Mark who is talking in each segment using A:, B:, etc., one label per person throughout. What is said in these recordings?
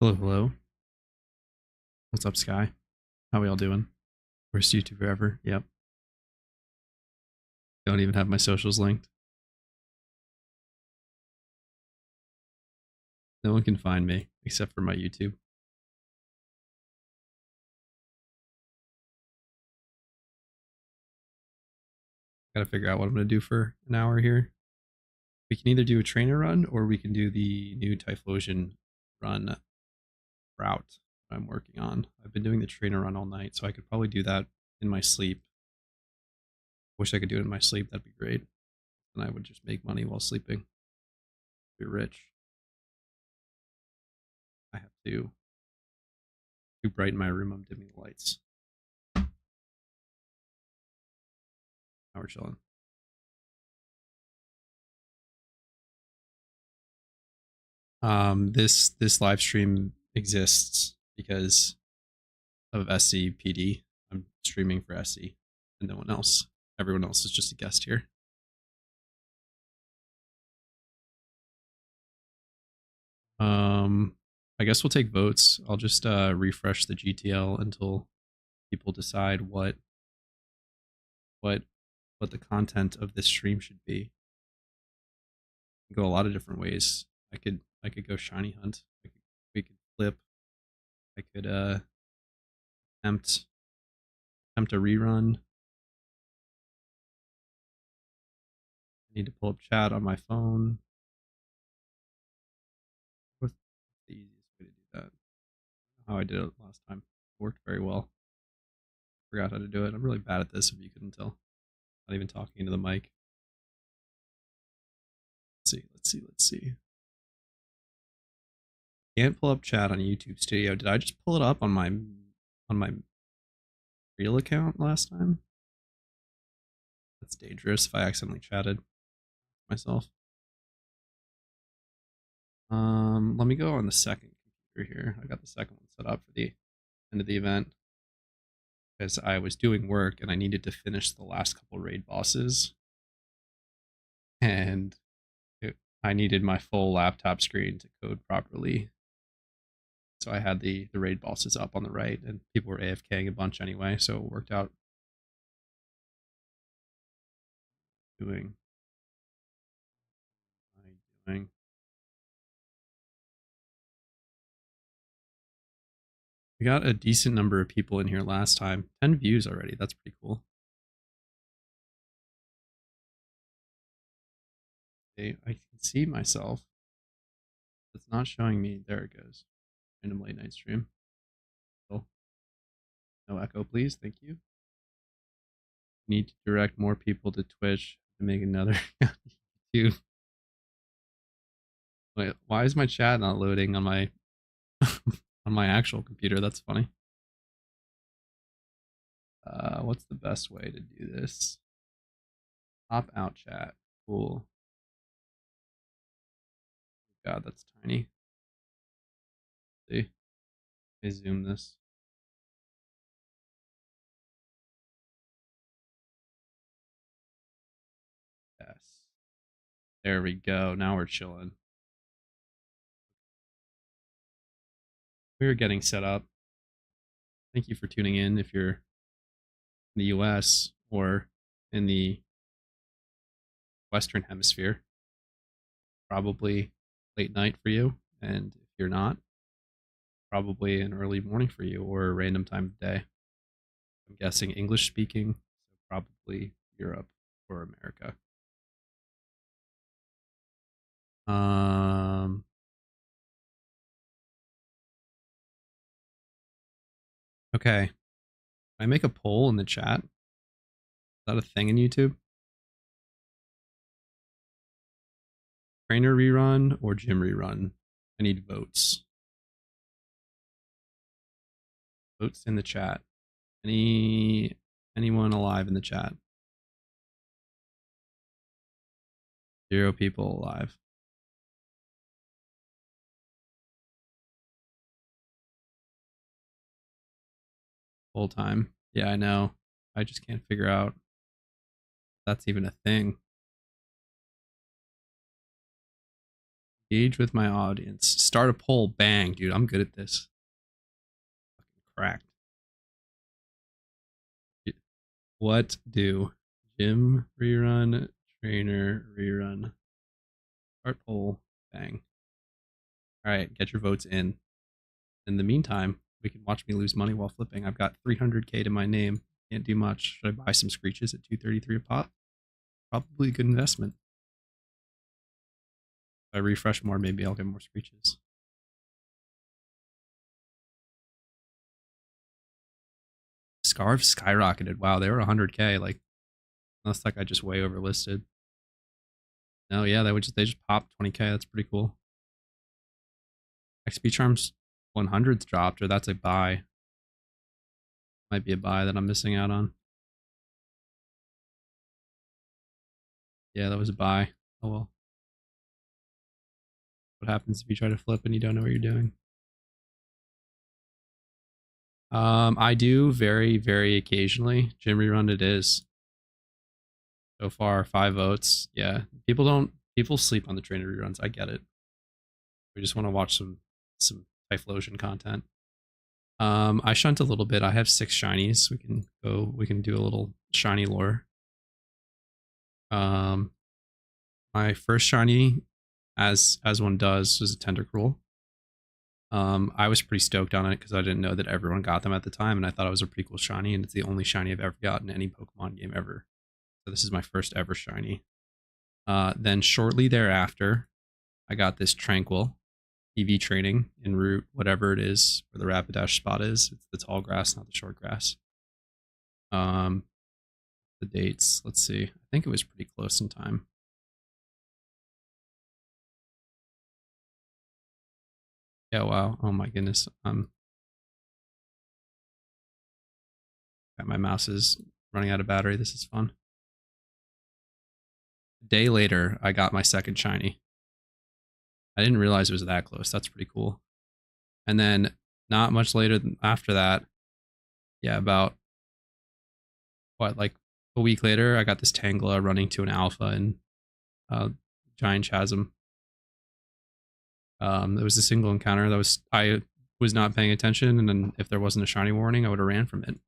A: Hello, hello. What's up, Sky? How we all doing? Worst YouTuber ever. Yep. Don't even have my socials linked. No one can find me except for my YouTube. Gotta figure out what I'm gonna do for an hour here. We can either do a trainer run or we can do the new Typhlosion run route I'm working on. I've been doing the trainer run all night, so I could probably do that in my sleep. Wish I could do it in my sleep. That'd be great. And I would just make money while sleeping. Be rich. I have to too bright in my room. I'm dimming the lights. Now we're chilling. This live stream exists because of SCPD. I'm streaming for SC and no one else. Everyone else is just a guest here. Um, I guess we'll take votes. I'll just refresh the GTL until people decide what what the content of this stream should be. Go a lot of different ways. I could go shiny hunt. We could flip. I could attempt attempt a rerun. I need to pull up chat on my phone. What's the easiest way to do that? How I did it last time. It worked very well. Forgot how to do it. I'm really bad at this if you couldn't tell. Not even talking into the mic. Let's see. Can't pull up chat on YouTube Studio. Did I just pull it up on my real account last time? That's dangerous if I accidentally chatted myself. Let me go on the second computer here. I got the second one set up for the end of the event because I was doing work and I needed to finish the last couple raid bosses, and I needed my full laptop screen to code properly. So I had the raid bosses up on the right, and people were AFKing a bunch anyway, so it worked out. Doing, doing. We got a decent number of people in here last time. 10 views already. That's pretty cool. Okay, I can see myself. It's not showing me. There it goes. Random late night stream. Oh, no echo, please. Thank you. Need to direct more people to Twitch to make another YouTube. Wait, why is my chat not loading on my on my actual computer? That's funny. What's the best way to do this? Pop out chat. Cool. God, that's tiny. Let's see, I zoom this. Yes. There we go. Now we're chilling. We're getting set up. Thank you for tuning in if you're in the US or in the Western Hemisphere. Probably late night for you. And if you're not, probably an early morning for you or a random time of day. I'm guessing English speaking, so probably Europe or America. Um, okay. Can I make a poll in the chat? Is that a thing in YouTube? Trainer rerun or gym rerun? I need votes. Votes in the chat. Anyone alive in the chat? 0 people alive. Full time. Yeah, I know. I just can't figure out if that's even a thing. Engage with my audience. Start a poll. Bang, dude. I'm good at this. Cracked. What do? Gym rerun, trainer rerun. Start poll. Bang. All right, get your votes in. In the meantime, we can watch me lose money while flipping. I've got 300k to my name. Can't do much. Should I buy some screeches at 233 a pop? Probably a good investment. If I refresh more, maybe I'll get more screeches. Scarves skyrocketed. Wow, they were 100k. Like, unless like I just way overlisted. No, yeah, they just popped 20k. That's pretty cool. XP Charms 100's dropped, or that's a buy. Might be a buy that I'm missing out on. Yeah, that was a buy. Oh well. What happens if you try to flip and you don't know what you're doing? I do very, very occasionally. Gym rerun it is. So far, 5 votes. Yeah. People sleep on the trainer reruns. I get it. We just want to watch some Typhlosion content. I shunt a little bit. I have 6 shinies. We can do a little shiny lore. My first shiny, as one does, was a Tentacruel. I was pretty stoked on it because I didn't know that everyone got them at the time, and I thought it was a pretty cool shiny, and it's the only shiny I've ever gotten in any Pokemon game ever. So this is my first ever shiny. Then shortly thereafter, I got this Tranquil EV training in route, whatever it is, where the Rapidash spot is. It's the tall grass, not the short grass. The dates, let's see. I think it was pretty close in time. Yeah, wow. Oh my goodness. My mouse is running out of battery. This is fun. A day later, I got my second shiny. I didn't realize it was that close. That's pretty cool. And then not much later after that, yeah, about what, like a week later, I got this Tangela running to an alpha in Giant Chasm. It was a single encounter I was not paying attention, and then if there wasn't a shiny warning, I would have ran from it.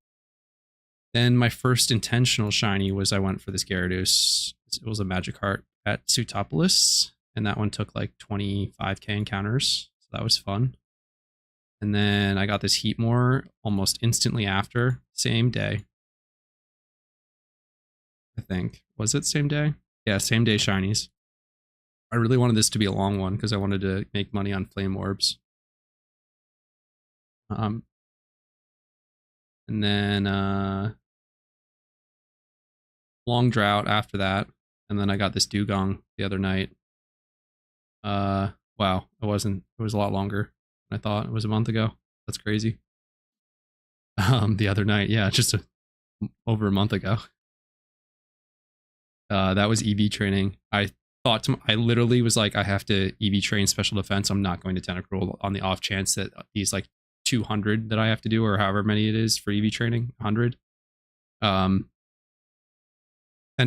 A: Then my first intentional shiny was I went for this Gyarados. It was a Magikarp at Sutopolis, and that one took like 25k encounters, so that was fun. And then I got this Heatmore almost instantly after, same day. I think. Was it same day? Yeah, same day shinies. I really wanted this to be a long one because I wanted to make money on flame orbs. And then long drought after that, and then I got this Dugong the other night. Wow, it was a lot longer than I thought. It was a month ago. That's crazy. The other night, yeah, just over a month ago. That was EV training. I literally was like, I have to EV train special defense. I'm not going to Tentacruel on the off chance that these like 200 that I have to do, or however many it is for EV training, 100, end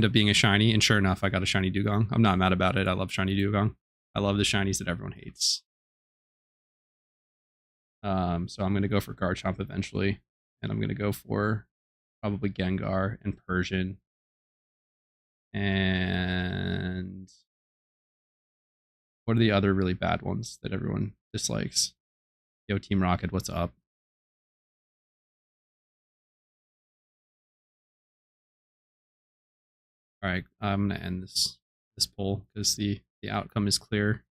A: up being a shiny. And sure enough, I got a shiny Dugong. I'm not mad about it. I love shiny Dugong. I love the shinies that everyone hates. So I'm going to go for Garchomp eventually, and I'm going to go for probably Gengar and Persian. And what are the other really bad ones that everyone dislikes? Yo, Team Rocket, what's up? All right, I'm gonna end this poll because the outcome is clear.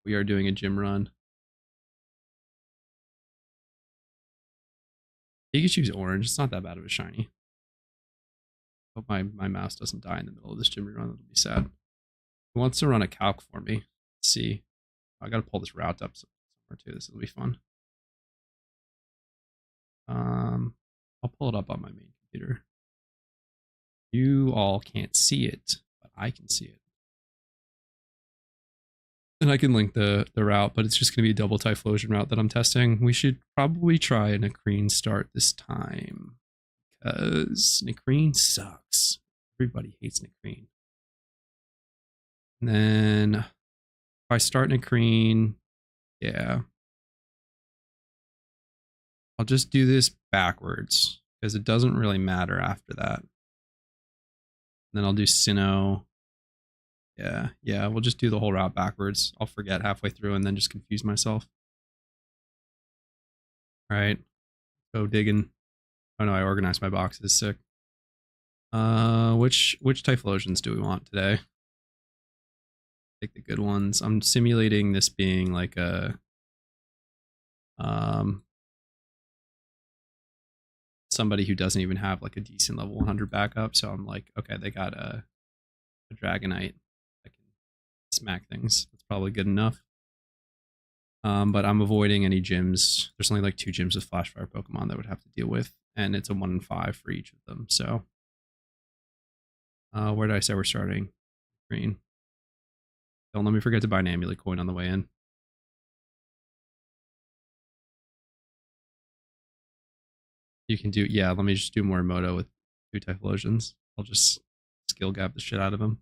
A: We are doing a gym run. Pikachu's orange. It's not that bad of a shiny. Hope my mouse doesn't die in the middle of this gym run. That'll be sad. Who wants to run a calc for me? Let's see. I gotta pull this route up somewhere too. This will be fun. I'll pull it up on my main computer. You all can't see it, but I can see it. And I can link the route, but it's just going to be a double Typhlosion route that I'm testing. We should probably try a Nacrene start this time, because Nacrene sucks. Everybody hates Nacrene. And then I start Nakreen, yeah. I'll just do this backwards because it doesn't really matter after that. Then I'll do Sinnoh. Yeah, we'll just do the whole route backwards. I'll forget halfway through and then just confuse myself. All right, go digging. Oh no, I organized my boxes. Sick. Which Typhlosions do we want today? Take the good ones. I'm simulating this being like a somebody who doesn't even have like a decent level 100 backup. So I'm like, okay, they got a Dragonite that can smack things. That's probably good enough. But I'm avoiding any gyms. There's only like 2 gyms with Flash Fire Pokemon that would have to deal with, and it's a 1 in 5 for each of them. So, where did I say we're starting? Green. Don't let me forget to buy an amulet coin on the way in. You can do, yeah, let me just do more Moto with 2 Typhlosions. I'll just skill gap the shit out of him.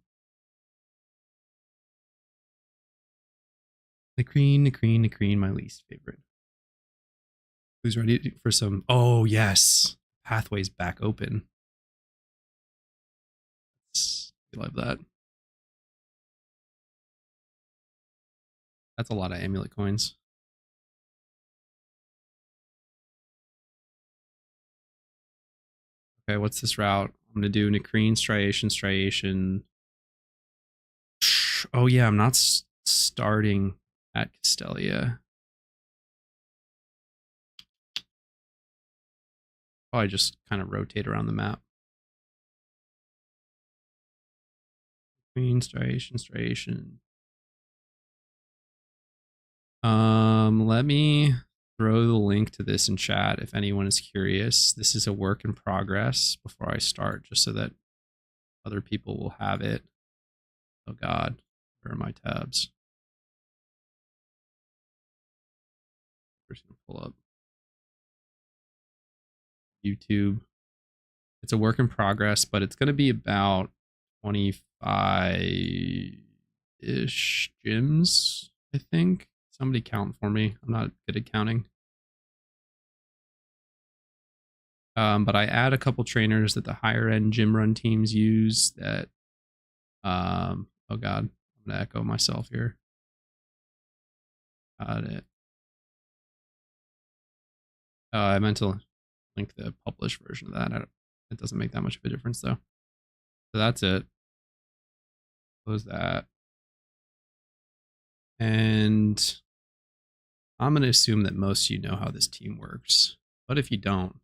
A: Nakreen, my least favorite. Who's ready for some? Oh, yes. Pathways back open. I love that. That's a lot of amulet coins. Okay, what's this route? I'm going to do Nakreen, Striation. Oh, yeah, I'm not starting at Castelia. Probably just kind of rotate around the map. Nakreen, Striation. Let me throw the link to this in chat if anyone is curious. This is a work in progress before I start, just so that other people will have it. Oh God, where are my tabs? I'm just gonna pull up YouTube. It's a work in progress, but it's gonna be about 25-ish gyms, I think. Somebody count for me. I'm not good at counting. But I add a couple trainers that the higher end gym run teams use that oh God, I'm gonna echo myself here. Got it. I meant to link the published version of that. It doesn't make that much of a difference though. So that's it. Close that. And I'm going to assume that most of you know how this team works. But if you don't,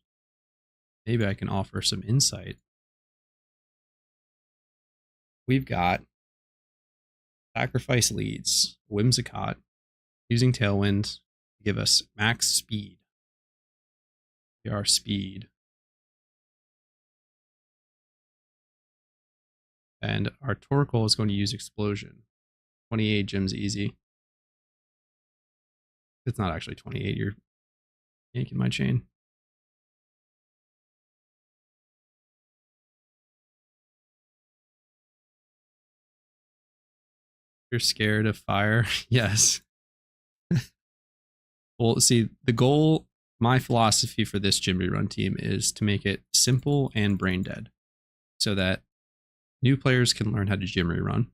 A: maybe I can offer some insight. We've got Sacrifice leads, Whimsicott, using Tailwind to give us max speed. PR speed. And our Torkoal is going to use Explosion. 28 gems easy. It's not actually 28, you're yanking my chain. You're scared of fire? Yes. Well, see, the goal, my philosophy for this gym rerun team is to make it simple and brain dead so that new players can learn how to gym rerun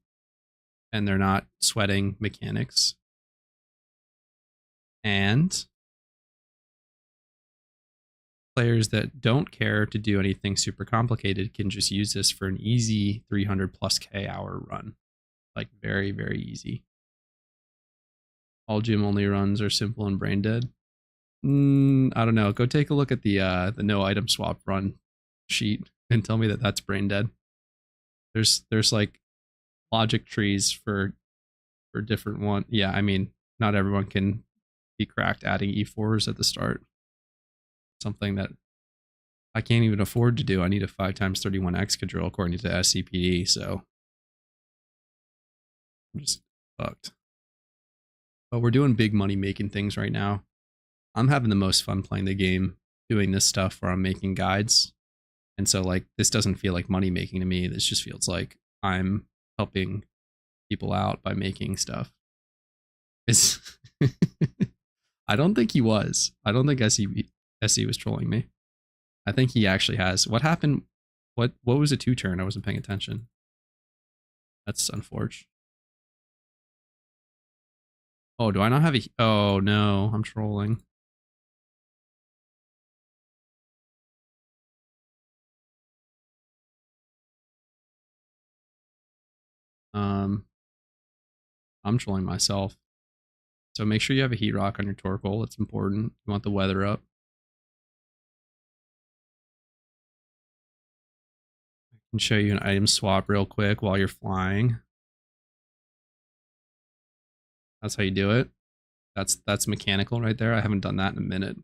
A: and they're not sweating mechanics. And players that don't care to do anything super complicated can just use this for an easy 300 plus K hour run. Like very, very easy. All gym only runs are simple and brain dead. I don't know. Go take a look at the no item swap run sheet and tell me that that's brain dead. There's like logic trees for different one. Yeah, I mean, not everyone can be cracked adding E4s at the start. Something that I can't even afford to do. I need a 5x31 Excadrill according to SCPD, so I'm just fucked. But we're doing big money making things right now. I'm having the most fun playing the game, doing this stuff where I'm making guides. And so like this doesn't feel like money making to me. This just feels like I'm helping people out by making stuff. Is I don't think he was. I don't think SE was trolling me. I think he actually has. What happened? What was a 2-turn? I wasn't paying attention. That's unfortunate. Oh, do I not have a? Oh no, I'm trolling. Um, I'm trolling myself. So make sure you have a heat rock on your Torkoal. It's important. You want the weather up. I can show you an item swap real quick while you're flying. That's how you do it. That's mechanical right there. I haven't done that in a minute.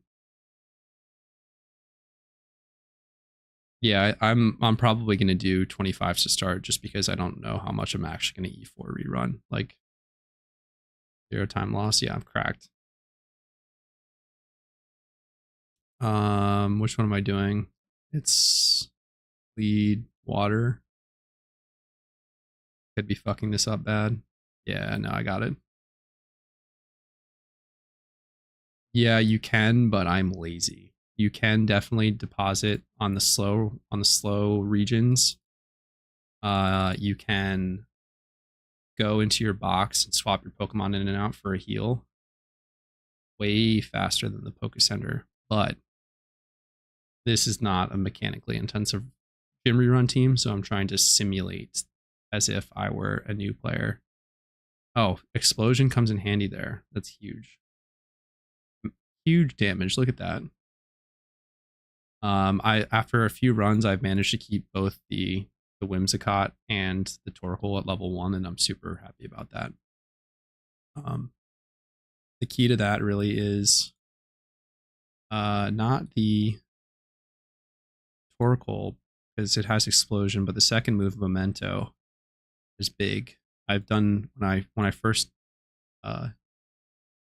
A: Yeah, I'm probably gonna do 25s to start just because I don't know how much I'm actually gonna E4 rerun. Like 0 time loss. Yeah, I'm cracked. Which one am I doing? It's lead water. Could be fucking this up bad. Yeah, no, I got it. Yeah, you can, but I'm lazy. You can definitely deposit on the slow regions. You can go into your box and swap your Pokemon in and out for a heal. Way faster than the Pokesender, but this is not a mechanically intensive gym rerun team, so I'm trying to simulate as if I were a new player. Oh, explosion comes in handy there. That's huge. Huge damage. Look at that. I after a few runs, I've managed to keep both the Whimsicott and the Torkoal at level 1, and I'm super happy about that. The key to that really is not the Torkoal because it has explosion, but the second move, Memento, is big. I've done when I first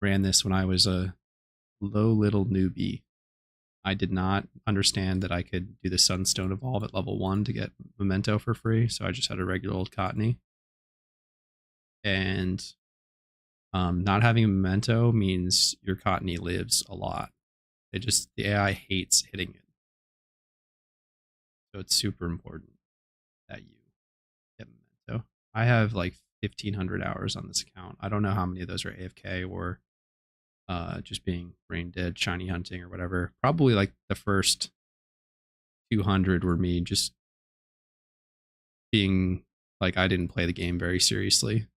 A: ran this when I was a low little newbie. I did not understand that I could do the Sunstone Evolve at level 1 to get Memento for free, so I just had a regular old Cottonee. And not having a Memento means your Cottonee lives a lot. The AI hates hitting it. So it's super important that you get Memento. I have like 1,500 hours on this account. I don't know how many of those are AFK or just being brain dead, shiny hunting or whatever. Probably like the first 200 were me just being like I didn't play the game very seriously.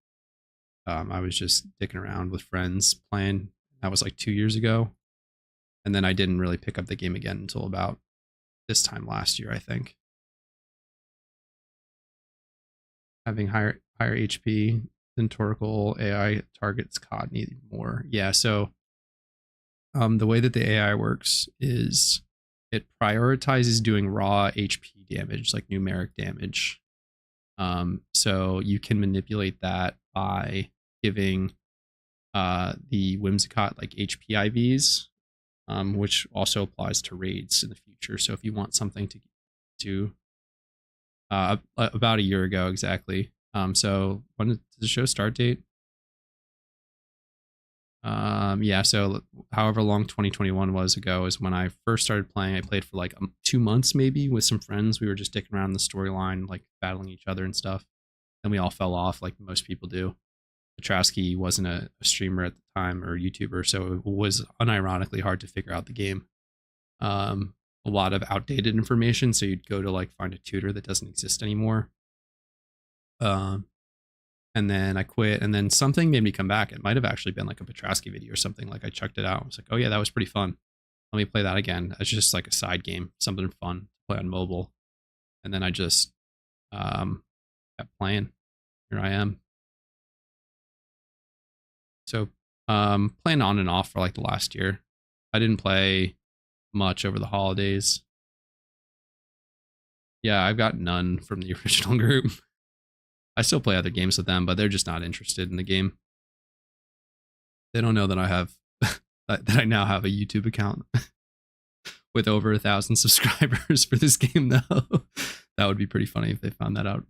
A: I was just dicking around with friends playing. That was like 2 years ago, and then I didn't really pick up the game again until about this time last year, I think. Having higher HP than Torkoal AI targets COD need more. Yeah, so the way that the AI works is it prioritizes doing raw HP damage, like numeric damage. So you can manipulate that by giving the Whimsicott like HP IVs, which also applies to raids in the future. So if you want something to do about a year ago exactly. So when does the show start date? Yeah, so however long 2021 was ago is when I first started playing. I played for like 2 months maybe with some friends. We were just sticking around the storyline, like battling each other and stuff. Then we all fell off like most people do. Petrowski wasn't a streamer at the time or YouTuber, so it was unironically hard to figure out the game. A lot of outdated information, so you'd go to like find a tutor that doesn't exist anymore. And then I quit, and then something made me come back. It might have actually been like a Petrowski video or something. Like I checked it out. I was like, oh yeah, that was pretty fun. Let me play that again. It's just like a side game, something fun to play on mobile. And then I just kept playing. Here I am. So playing on and off for like the last year. I didn't play much over the holidays. Yeah, I've got none from the original group. I still play other games with them, but they're just not interested in the game. They don't know that I have that I now have a YouTube account with over 1,000 subscribers for this game though. That would be pretty funny if they found that out.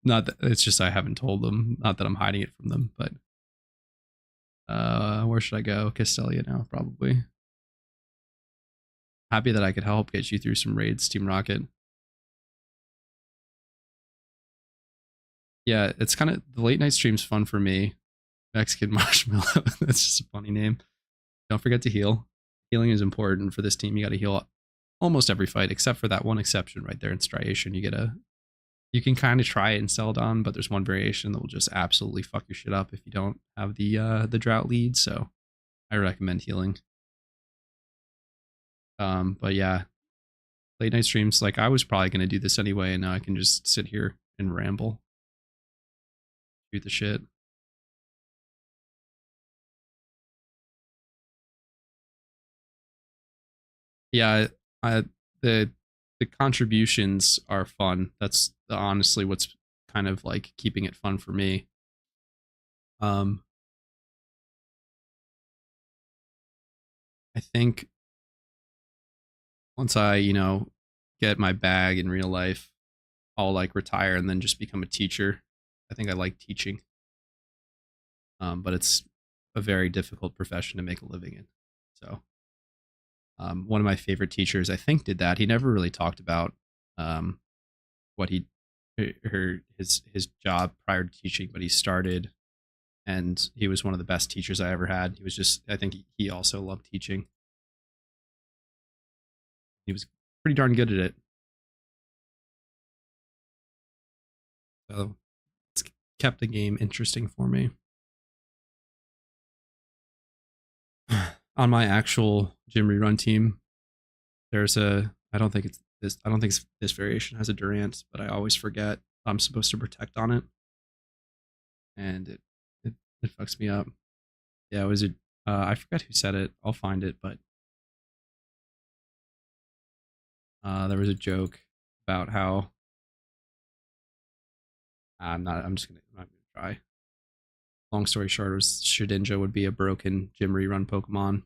A: Not that it's just I haven't told them, not that I'm hiding it from them, but Where should I go? Castelia now, probably. Happy that I could help get you through some raids, Team Rocket. Yeah, it's kind of the late night stream's fun for me. Mexican Marshmallow. That's just a funny name. Don't forget to heal. Healing is important for this team. You got to heal almost every fight, except for that one exception right there in Striation. You can kind of try it in Celadon, but there's one variation that will just absolutely fuck your shit up if you don't have the drought lead. So I recommend healing. But yeah, late night streams. Like I was probably gonna do this anyway, and now I can just sit here and ramble, shoot the shit. Yeah, I the the contributions are fun. That's honestly what's kind of like keeping it fun for me. Um, I think once I, get my bag in real life, I'll like retire and then just become a teacher. I think I like teaching. But it's a very difficult profession to make a living in. So, one of my favorite teachers, I think, did that. He never really talked about um, what he his job prior to teaching, but he started, and he was one of the best teachers I ever had. He was just, I think, he also loved teaching. He was pretty darn good at it. So it's kept the game interesting for me. On my actual gym rerun team, there's a I don't think it's this I don't think this variation has a Durant, but I always forget I'm supposed to protect on it, and it, it fucks me up. Yeah, it was a I forgot who said it. I'll find it, but there was a joke about how I'm just gonna I'm not gonna try. Long story short, was Shedinja would be a broken gym rerun Pokemon,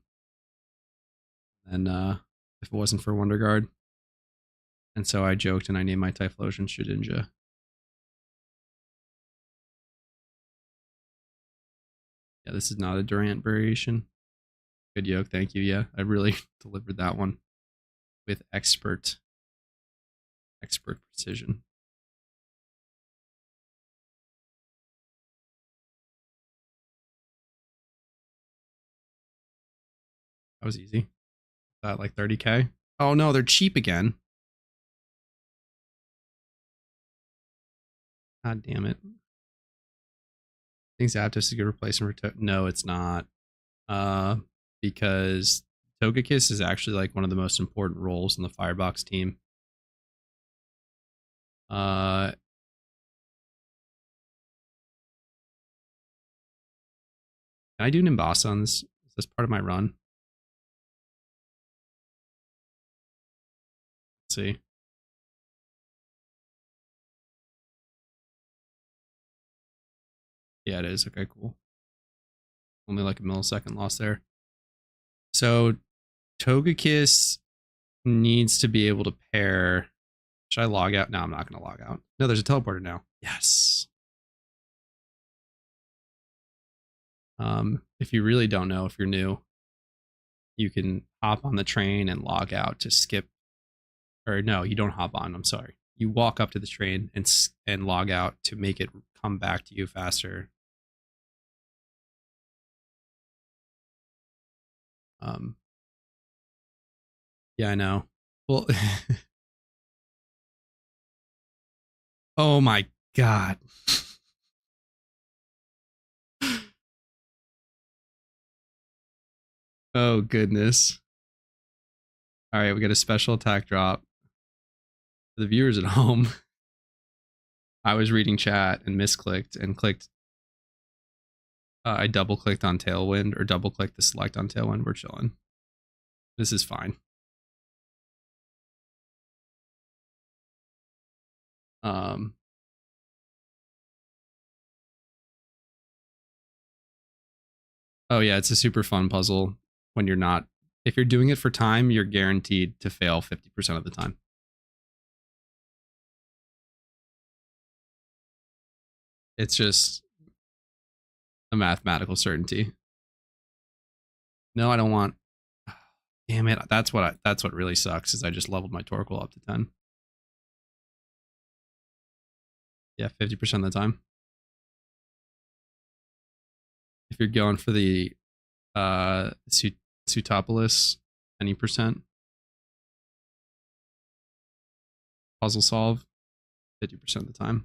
A: and if it wasn't for Wonder Guard, and so I joked and I named my Typhlosion Shedinja. Yeah, this is not a Durant variation. Good yoke, thank you. Yeah, I really delivered that one with expert precision. That was easy. That like 30k. Oh no, they're cheap again. God damn it. Think Zapdos is a good replacement for No, it's not. Uh, because Togekiss is actually like one of the most important roles in the Firebox team. Uh, can I do Nimbasa on this? Is this part of my run? Let's see. Yeah, it is. Okay, cool. Only like a millisecond loss there. So Togekiss needs to be able to pair. Should I log out? No, I'm not going to log out. No, there's a teleporter now. Yes. If you really don't know, if you're new, you can hop on the train and log out to skip. Or no, you don't hop on. I'm sorry. You walk up to the train and log out to make it come back to you faster. Um, yeah, I know. Well, oh my god. Oh goodness. All right, we got a special attack drop. For the viewers at home, I was reading chat and misclicked and clicked. I double clicked on Tailwind or double clicked the select on Tailwind. We're chilling. This is fine. Um, oh yeah, it's a super fun puzzle when you're not. If you're doing it for time, you're guaranteed to fail 50% of the time. It's just a mathematical certainty. No, I don't want. Damn it! That's what really sucks is I just leveled my Torkoal up to 10. Yeah, 50% of the time. If you're going for the Sutopolis, any percent puzzle solve, 50% of the time.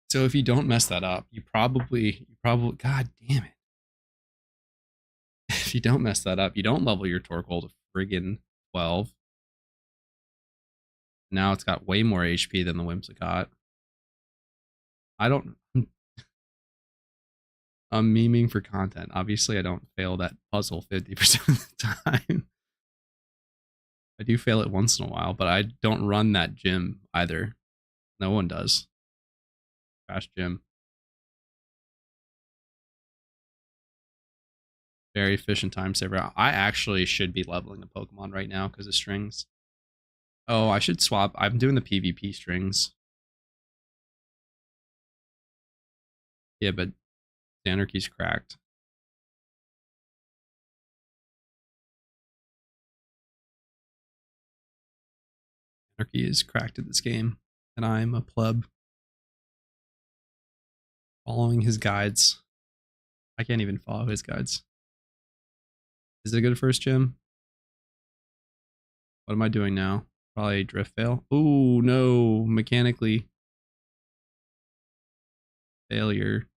A: So if you don't mess that up, you probably, God damn it. If you don't mess that up, you don't level your Torkoal to friggin' 12. Now it's got way more HP than the Whimsicott. I don't. I'm memeing for content. Obviously, I don't fail that puzzle 50% of the time. I do fail it once in a while, but I don't run that gym either. No one does. Crash gym. Very efficient time saver. I actually should be leveling a Pokemon right now because of strings. Oh, I should swap. I'm doing the PvP strings. Yeah, but Anarchy's cracked. Anarchy is cracked at this game, and I'm a pleb. Following his guides. I can't even follow his guides. Is it a good first gym? What am I doing now? Probably drift fail. Oh no, mechanically. Failure.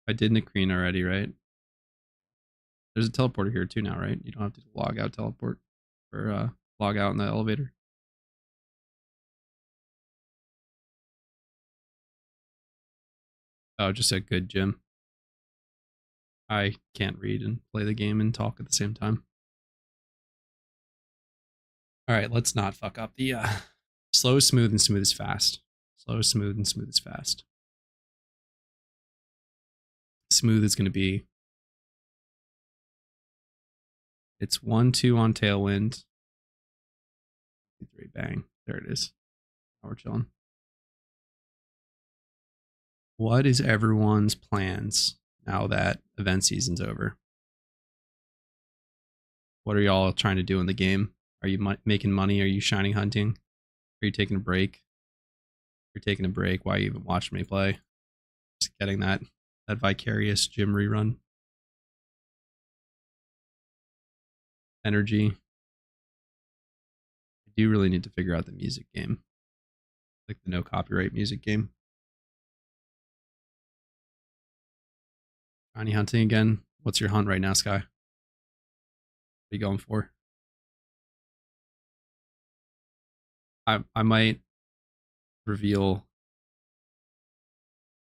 A: I did Nicrine already, right? There's a teleporter here too now, right? You don't have to log out teleport or log out in the elevator. Oh, just a good gym. I can't read and play the game and talk at the same time. All right, let's not fuck up the slow is smooth and smooth is fast. Slow is smooth and smooth is fast. Smooth is going to be it's 1-2 on Tailwind. 3 bang. There it is. Now we're chilling. What is everyone's plans now that event season's over? What are y'all trying to do in the game? Are you making money? Are you shining hunting? Are you taking a break? If you're taking a break, why you even watch me play? Just getting that vicarious gym rerun. Energy. I do really need to figure out the music game. Like the no copyright music game. Shiny hunting again. What's your hunt right now, Sky? What are you going for? I might reveal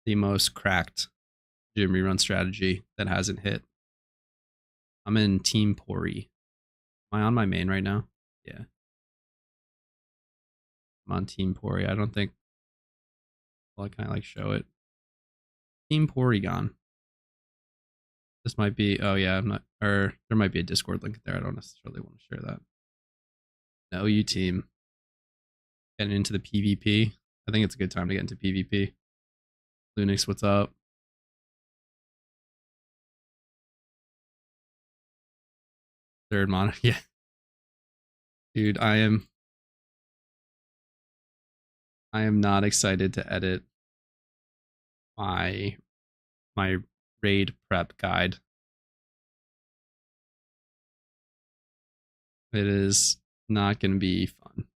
A: the most cracked gym rerun strategy that hasn't hit. I'm in Team Pori. Am I on my main right now? Yeah. I'm on Team Pori. I don't think. Well, I kind of like show it. Team Porygon. This might be. Oh yeah, I'm not. Or there might be a Discord link there. I don't necessarily want to share that. No, you team. Getting into the PvP. I think it's a good time to get into PvP. Lunix, what's up? Third mono. Yeah. Dude, I am not excited to edit my my raid prep guide. It is not going to be fun.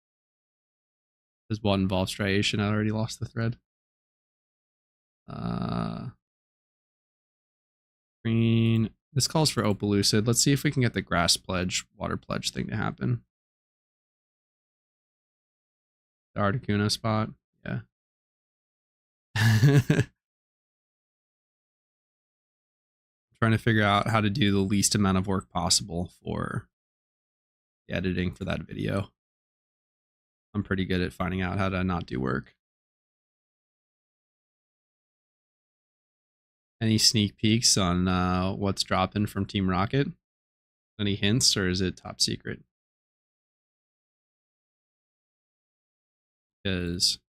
A: There's one involved striation. I already lost the thread. Green. This calls for Opalucid. Let's see if we can get the grass pledge, water pledge thing to happen. The Articuno spot. Yeah. Trying to figure out how to do the least amount of work possible for the editing for that video. I'm pretty good at finding out how to not do work. Any sneak peeks on what's dropping from Team Rocket? Any hints, or is it top secret? Because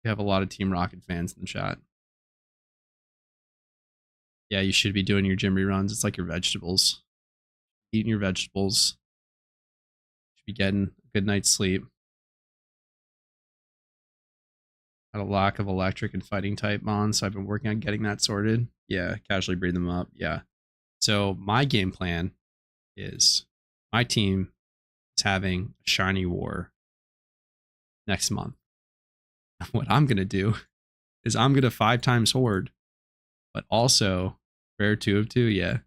A: We have a lot of Team Rocket fans in the chat. Yeah, you should be doing your gym reruns. It's like your vegetables. Eating your vegetables. Should be getting a good night's sleep. Had a lack of electric and fighting type mons, so I've been working on getting that sorted. Yeah, casually breed them up. Yeah. So my game plan is my team is having a shiny war next month. What I'm gonna do is I'm gonna 5 times horde, but also rare 2 of 2. Yeah,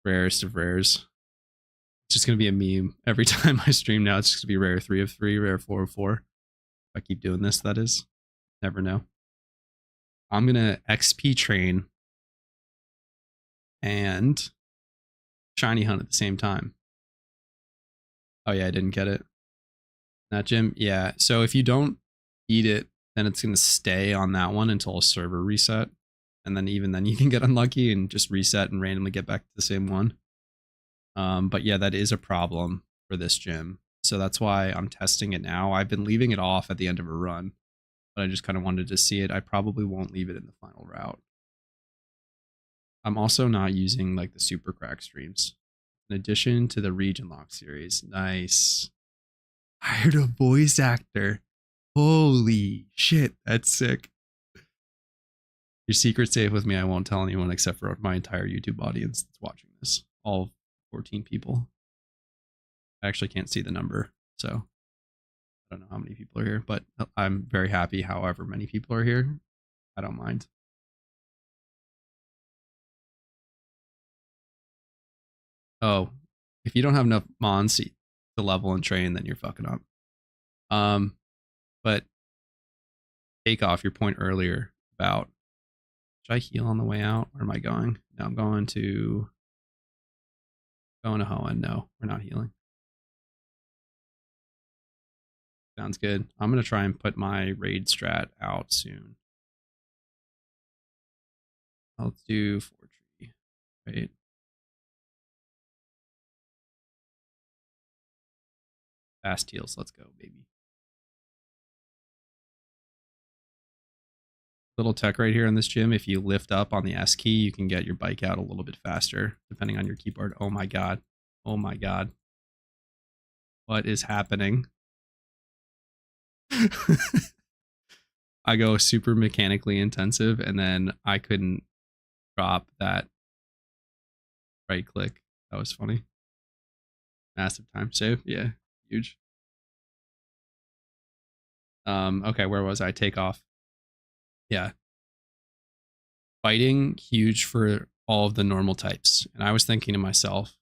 A: rarest of rares. It's just gonna be a meme every time I stream now. It's just gonna be rare 3 of 3, rare 4 of 4. If I keep doing this, that is. Never know. I'm gonna XP train and shiny hunt at the same time. Oh yeah, I didn't get it. That gym, yeah. So if you don't eat it, then it's gonna stay on that one until a server reset, and then even then you can get unlucky and just reset and randomly get back to the same one. But yeah, that is a problem for this gym. So that's why I'm testing it now. I've been leaving it off at the end of a run, but I just kind of wanted to see it. I probably won't leave it in the final route. I'm also not using like the super crack streams. In addition to the region lock series. Nice. Hired a voice actor. Holy shit, that's sick. Your secret safe with me. I won't tell anyone except for my entire YouTube audience that's watching this. All 14 people. I actually can't see the number, so I don't know how many people are here, but I'm very happy however many people are here. I don't mind. Oh, if you don't have enough mons to level and train, then you're fucking up. But take off your point earlier about, should I heal on the way out? Where am I going? No, I'm going to Hoenn. No, we're not healing. Sounds good. I'm gonna try and put my raid strat out soon. Let's do Fortree. Right. Fast heals. Let's go, baby. Little tech right here in this gym. If you lift up on the S key, you can get your bike out a little bit faster, depending on your keyboard. Oh my god. Oh my god. What is happening? I go super mechanically intensive, and then I couldn't drop that right click. That was funny. Massive time save. Yeah, huge. Okay, where was I? Take off. Yeah. Fighting, huge for all of the normal types. And I was thinking to myself,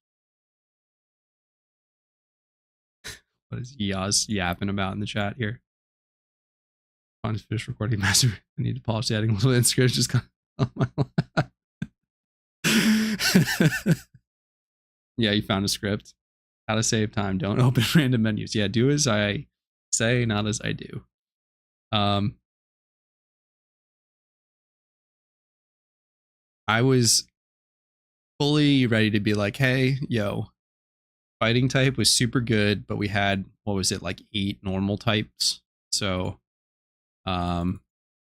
A: what is Yaz yapping about in the chat here? On fish recording master. I need to polish adding a little Instagram. Just got on my lap. Yeah, you found a script. How to save time. Don't open random menus. Yeah, do as I say, not as I do. I was fully ready to be like, hey, yo, fighting type was super good, but we had, what was it, like 8 normal types. So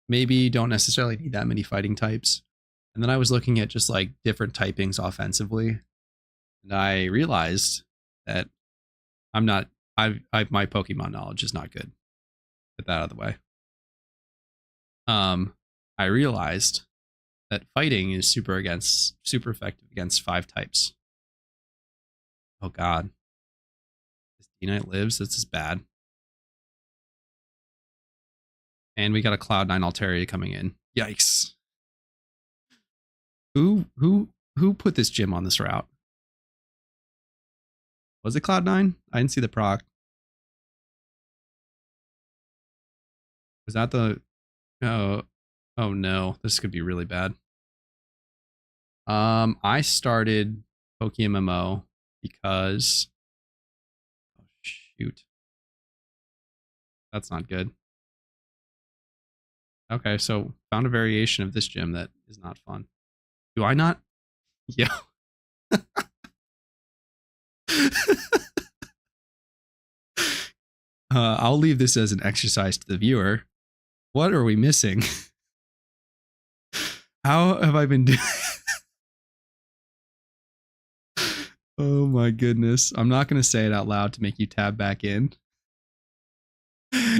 A: maybe don't necessarily need that many fighting types. And then I was looking at just like different typings offensively, and I realized that I'm not, my Pokemon knowledge is not good. Get that out of the way. I realized that fighting is super effective against 5 types. Oh god. This D-Knight lives, this is bad. And we got a Cloud9 Altaria coming in. Yikes. Who put this gym on this route? Was it Cloud9? I didn't see the proc. Was that the... Oh no, this could be really bad. I started PokeMMO because... Oh shoot. That's not good. Okay, so found a variation of this gym that is not fun. Do I not? Yeah. I'll leave this as an exercise to the viewer. What are we missing? How have I been doing? Oh my goodness. I'm not going to say it out loud to make you tab back in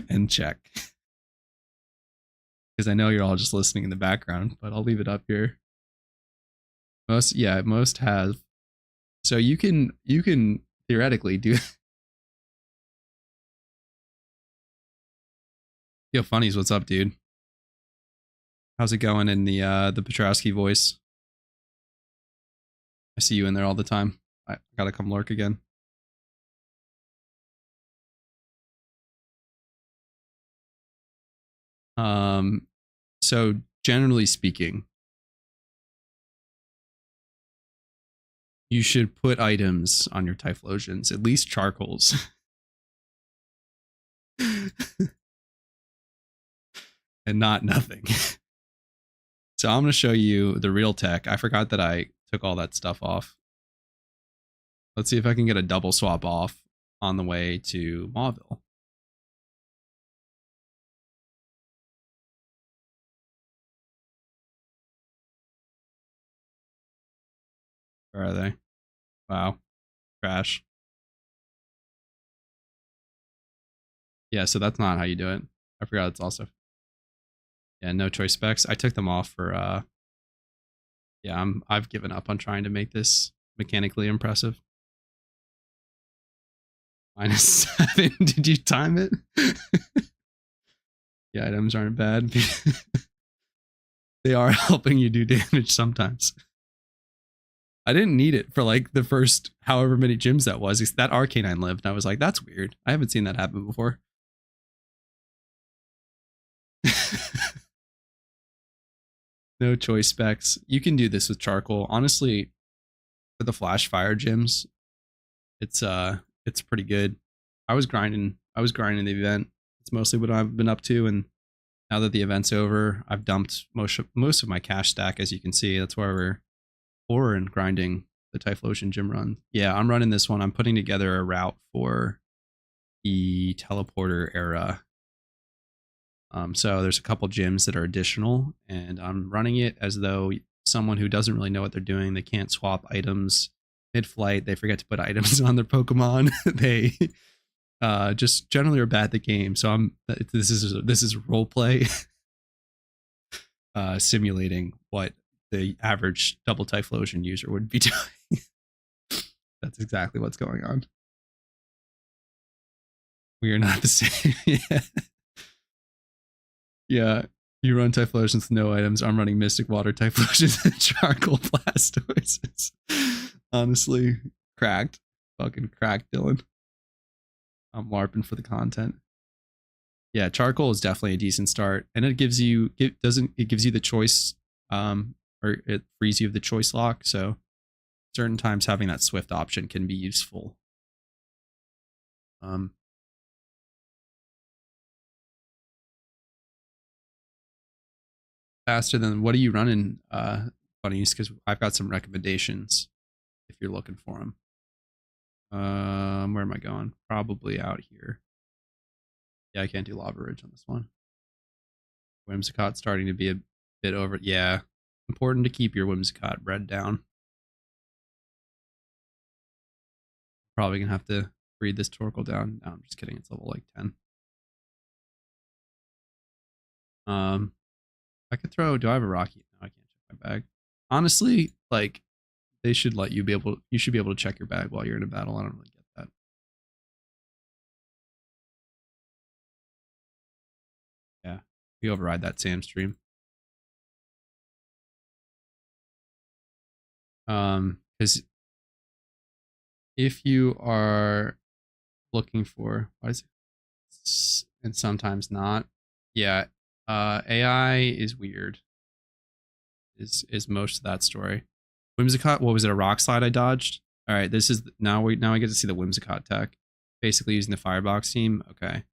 A: and check. Because I know you're all just listening in the background, but I'll leave it up here. Most have. So you can theoretically do. Yo, funnies, what's up, dude? How's it going in the Petrowski voice? I see you in there all the time. I gotta come lurk again. So generally speaking, you should put items on your Typhlosions, at least charcoals. And not nothing. So I'm going to show you the real tech. I forgot that I took all that stuff off. Let's see if I can get a double swap off on the way to Mauville. Where are they? Wow. Crash. Yeah, so that's not how you do it. I forgot it's also... Yeah, no choice specs. I took them off for... Yeah, I've given up on trying to make this mechanically impressive. -7. Did you time it? The items aren't bad. They are helping you do damage sometimes. I didn't need it for like the first however many gyms that was. That Arcanine lived, and I was like, that's weird. I haven't seen that happen before. No choice specs. You can do this with charcoal. Honestly, for the flash fire gyms, it's pretty good. I was grinding the event. It's mostly what I've been up to, and now that the event's over, I've dumped most of my cash stack, as you can see. That's why we're poor in grinding the Typhlosion gym run. Yeah, I'm running this one. I'm putting together a route for the teleporter era. So there's a couple gyms that are additional, and I'm running it as though someone who doesn't really know what they're doing, they can't swap items mid-flight, they forget to put items on their Pokemon, they just generally are bad at the game. So this is role play simulating what the average double Typhlosion user would be doing. That's exactly what's going on. We are not the same. Yeah. Yeah, you run Typhlosions with no items. I'm running Mystic Water Typhlosions and Charcoal Blastoises. Honestly, cracked. Fucking cracked, Dylan. I'm LARPing for the content. Yeah, Charcoal is definitely a decent start, and it gives you the choice, or it frees you of the choice lock. So certain times having that swift option can be useful. Faster than what are you running, Bunnies? Because I've got some recommendations if you're looking for them. Where am I going? Probably out here. Yeah, I can't do Lava Ridge on this one. Whimsicott starting to be a bit over. Yeah, important to keep your Whimsicott bred down. Probably gonna have to breed this Torkoal down. No, I'm just kidding. It's level like 10. I could throw. Do I have a Rocky? No, I can't check my bag. Honestly, like they should let you be able. You should be able to check your bag while you're in a battle. I don't really get that. Yeah, we override that Sam stream. Because if you are looking for what is it, and sometimes not, yeah, AI is weird. Is most of that story. Whimsicott, what was it? A rock slide I dodged. All right, this is now I get to see the Whimsicott tech, basically using the Firebox team. Okay,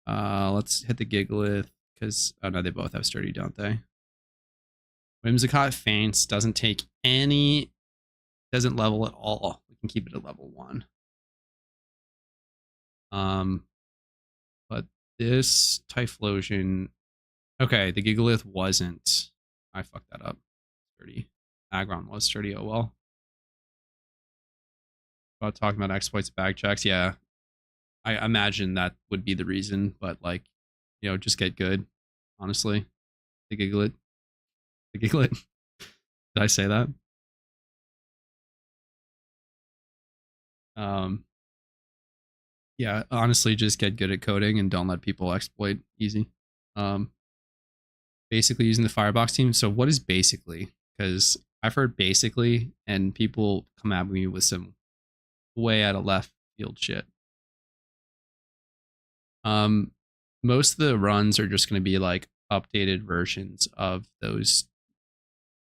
A: let's hit the Gigalith because oh no, they both have sturdy, don't they? Whimsicott faints, doesn't take any, doesn't level at all. We can keep it at level 1. But this Typhlosion Okay, the Gigalith wasn't. I fucked that up. Sturdy. Aggron was sturdy. Oh well. About talking about exploits, bag checks. Yeah, I imagine that would be the reason, but like, just get good. Honestly, the Giglet, the Giglet. Did I say that? Um, yeah. Honestly, just get good at coding and don't let people exploit easy. Um, basically using the Firebox team. So what is basically? Because I've heard basically, and people come at me with some way out of left field shit. Um, most of the runs are just going to be like updated versions of those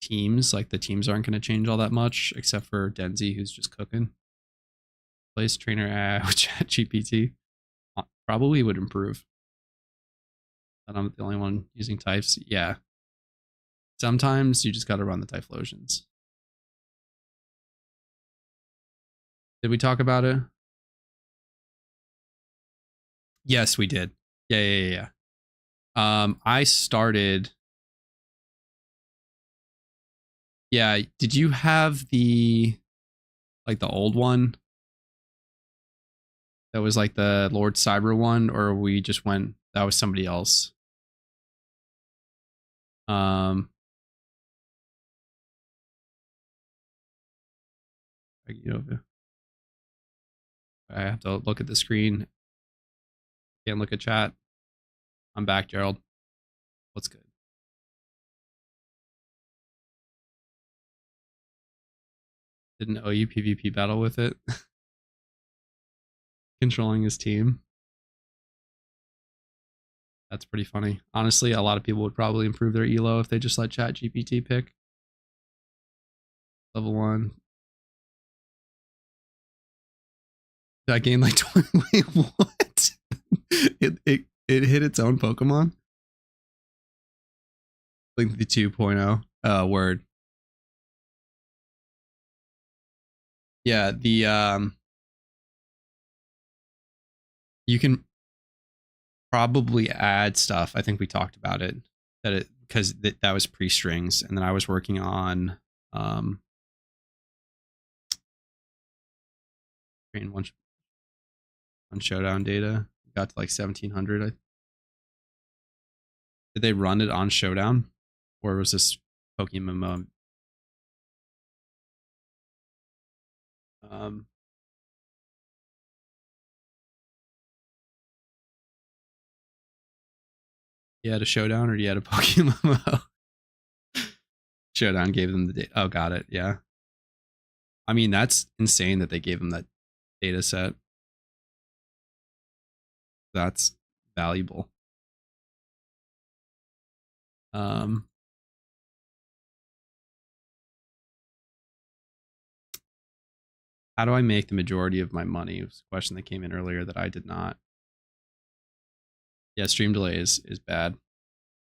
A: teams. Like the teams aren't going to change all that much, except for Denzi, who's just cooking. Place trainer with Chat GPT probably would improve. But I'm the only one using types. Yeah. Sometimes you just got to run the Typhlosions. Did we talk about it? Yes, we did. Yeah. I started. Yeah, did you have the old one? That was like the Lord Cyber one, or we just went that was somebody else? Um I have to look at the screen. Can't look at chat. I'm back, Gerald. What's good? Didn't OU PvP battle with it. Controlling his team. That's pretty funny. Honestly, a lot of people would probably improve their elo if they just let Chat GPT pick. Level 1. That game like 20. Wait, what? it hit its own Pokemon? Like the 2.0 word. Yeah, the you can probably add stuff. I think we talked about it because that was pre-strings, and then I was working on train one showdown data. Got to like 1700. Did they run it on Showdown, or was this Pokemon? You had a Showdown, or you had a Pokemon? Showdown gave them the data. Oh, got it. Yeah. I mean, that's insane that they gave them that data set. That's valuable. How do I make the majority of my money? It was a question that came in earlier that I did not. Yeah, stream delay is bad.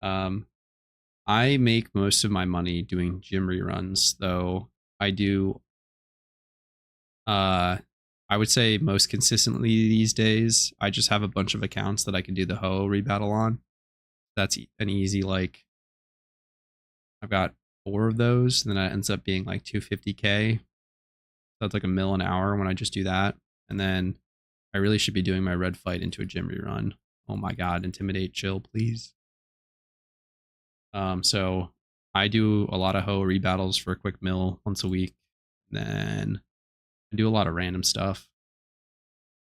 A: I make most of my money doing gym reruns, though I do I would say most consistently these days, I just have a bunch of accounts that I can do the Ho rebattle on. That's an easy, like, I've got 4 of those, and then it ends up being like 250k. That's like $1 million an hour when I just do that. And then I really should be doing my red fight into a gym rerun. Oh my god, intimidate, chill, please. So I do a lot of Ho rebattles for a quick mill once a week. Then I do a lot of random stuff.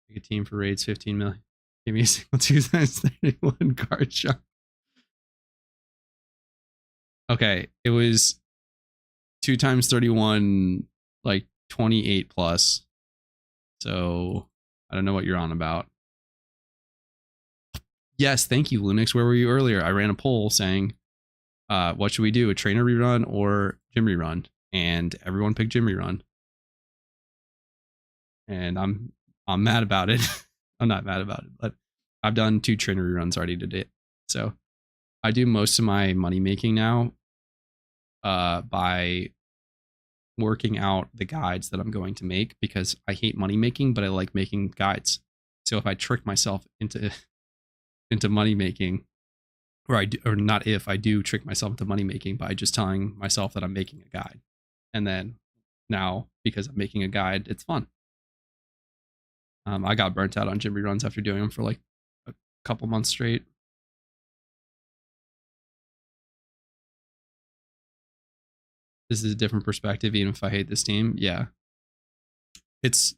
A: Make a team for raids, 15 million. Give me a single 2 times 31 card shot. Okay, it was 2 times 31, like 28 plus. So I don't know what you're on about. Yes, thank you, Lunix. Where were you earlier? I ran a poll saying, what should we do, a trainer rerun or gym rerun? And everyone picked gym rerun. And I'm mad about it. I'm not mad about it, but I've done 2 trainer reruns already today. So I do most of my money making now by working out the guides that I'm going to make, because I hate money making, but I like making guides. So if I trick myself into money making, or I do, or not if I do trick myself into money making by just telling myself that I'm making a guide, and then now because I'm making a guide, it's fun. I got burnt out on gym reruns after doing them for like a couple months straight. This is a different perspective, even if I hate this team. Yeah, it's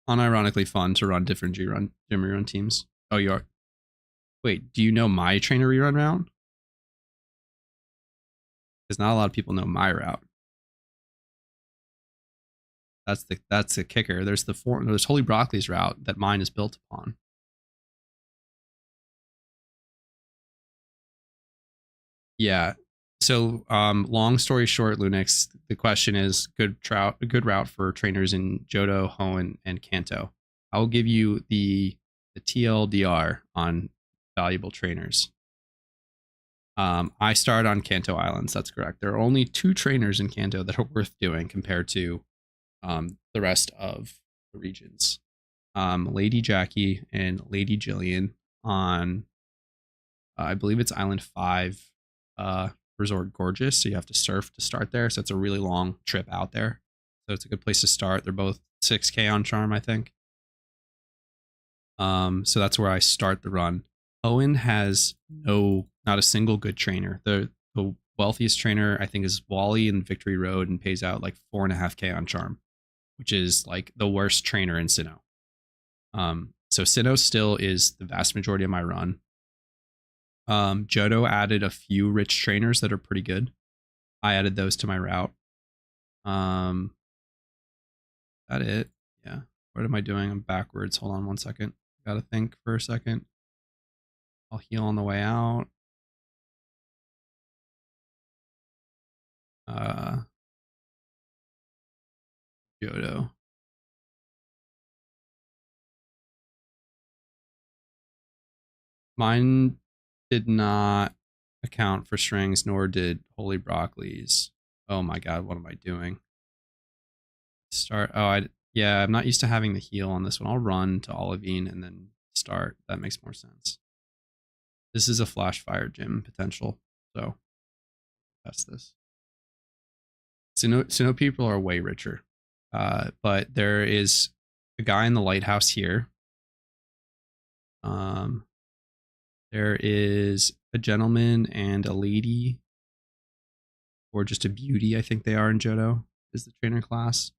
A: unironically fun to run different gym rerun teams. Oh, you are. Wait, do you know my trainer rerun route? Because not a lot of people know my route. That's the kicker. There's Holy Broccoli's route that mine is built upon. Yeah. So, long story short, Lunix, the question is a good route for trainers in Johto, Hoenn, and Kanto. I will give you the TLDR on valuable trainers. I started on Kanto Islands. That's correct. There are only 2 trainers in Kanto that are worth doing compared to the rest of the regions. Lady Jackie and Lady Jillian on, I believe it's Island 5, Resort Gorgeous. So you have to surf to start there. So it's a really long trip out there. So it's a good place to start. They're both 6K on charm, I think. So that's where I start the run. Owen has not a single good trainer. The wealthiest trainer I think is Wally in Victory Road and pays out like 4.5K on charm, which is like the worst trainer in Sinnoh. So Sinnoh still is the vast majority of my run. Johto added a few rich trainers that are pretty good. I added those to my route. That it. Yeah. What am I doing? I'm backwards. Hold on one second. Gotta think for a second. I'll heal on the way out. Johto. Mine did not account for strings, nor did Holy Broccoli's. Oh my god, what am I doing? Start. Yeah, I'm not used to having the heal on this one. I'll run to Olivine and then start. That makes more sense. This is a flash fire gym potential, so test this. Sinnoh people are way richer, but there is a guy in the lighthouse here. There is a gentleman and a lady, or just a beauty. I think they are in Johto. Is the trainer class.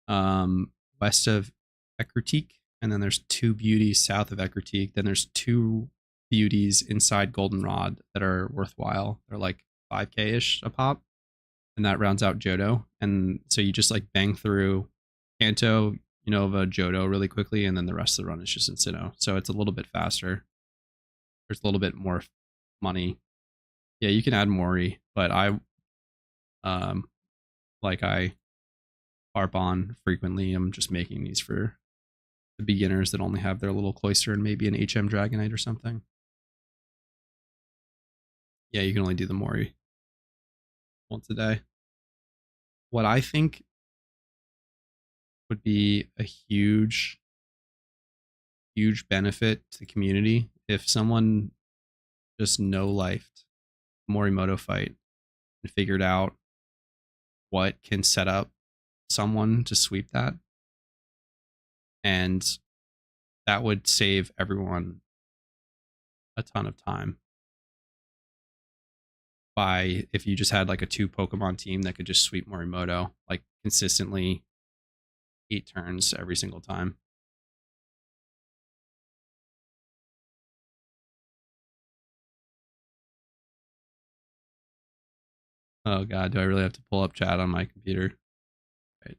A: West of Ecruteak, and then there's 2 beauties south of Ecruteak. Then there's 2 beauties inside Goldenrod that are worthwhile. They're like 5K ish a pop, and that rounds out Johto. And so you just like bang through Kanto, Unova, Johto really quickly, and then the rest of the run is just in Sinnoh. So it's a little bit faster. There's a little bit more money. Yeah, you can add Mori, but I harp on frequently. I'm just making these for the beginners that only have their little cloister and maybe an HM Dragonite or something. Yeah, you can only do the Mori once a day. What I think would be a huge benefit to the community if someone just no-lifed Morimoto fight and figured out what can set up someone to sweep that. And that would save everyone a ton of time. By if you just had like a 2 Pokemon team that could just sweep Morimoto like consistently 8 turns every single time. Oh god, do I really have to pull up chat on my computer? Right.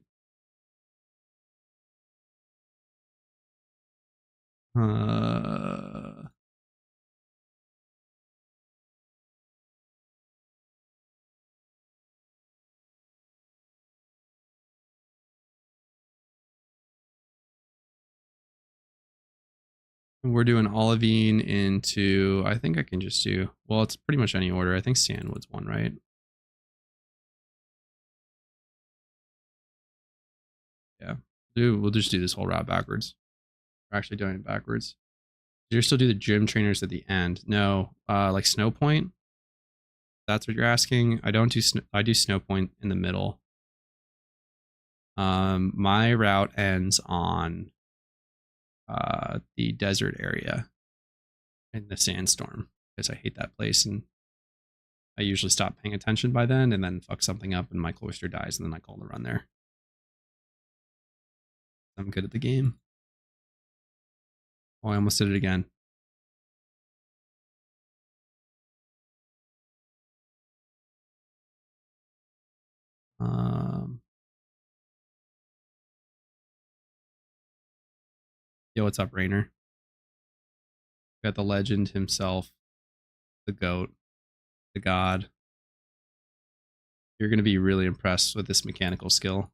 A: We're doing Olivine into, I think I can just do, well, it's pretty much any order. I think Sandwood's one, right? Yeah. We'll just do this whole route backwards. We're actually doing it backwards. You still do the gym trainers at the end? No, like Snow Point. That's what you're asking. I don't do. I do Snow Point in the middle. My route ends on the desert area in the sandstorm because I hate that place, and I usually stop paying attention by then, and then fuck something up, and my cloister dies, and then I call the run there. I'm good at the game. Oh, I almost did it again. Yo, what's up, Rainer? Got the legend himself, the goat, the god. You're going to be really impressed with this mechanical skill.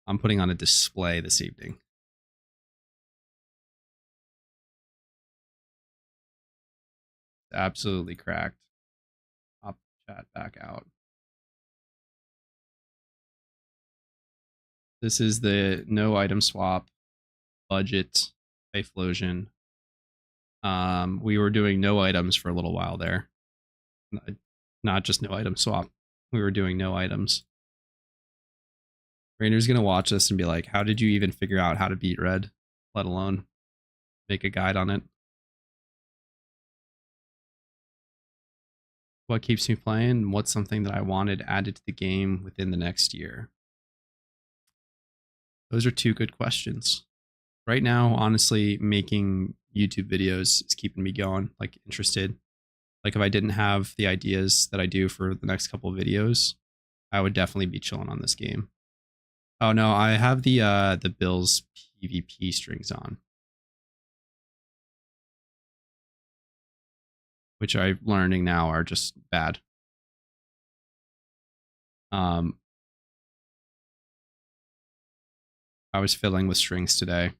A: I'm putting on a display this evening. Absolutely cracked. Pop chat back out. This is the no item swap budget Typhlosion. We were doing no items for a little while there. Not just no item swap. We were doing no items. Rainer's gonna watch this and be like, how did you even figure out how to beat red, let alone make a guide on it? What keeps me playing? What's something that I wanted added to the game within the next year? Those are two good questions. Right now, honestly, making YouTube videos is keeping me going, like interested. Like if I didn't have the ideas that I do for the next couple of videos, I would definitely be chilling on this game. Oh no, I have the Bills PvP strings on, which I'm learning now are just bad. I was fiddling with strings today,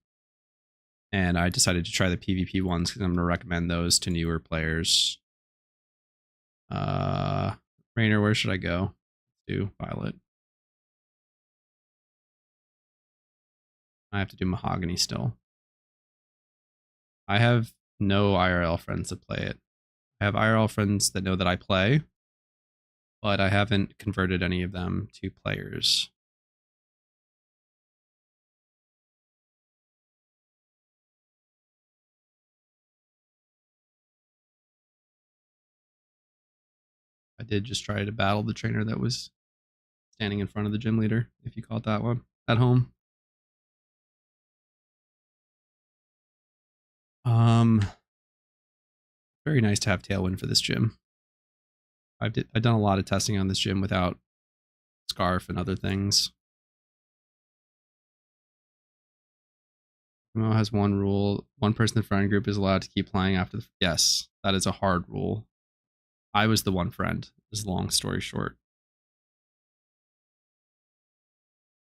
A: and I decided to try the PvP ones because I'm going to recommend those to newer players. Rainer, where should I go? Let's do Violet. I have to do Mahogany still. I have no IRL friends that play it. I have IRL friends that know that I play, but I haven't converted any of them to players. I did just try to battle the trainer that was standing in front of the gym leader, if you call it that one, at home. Very nice to have Tailwind for this gym. I've done a lot of testing on this gym without Scarf and other things. MMO has one rule: one person in the friend group is allowed to keep playing after the. Yes, that is a hard rule. I was the one friend. Is long story short.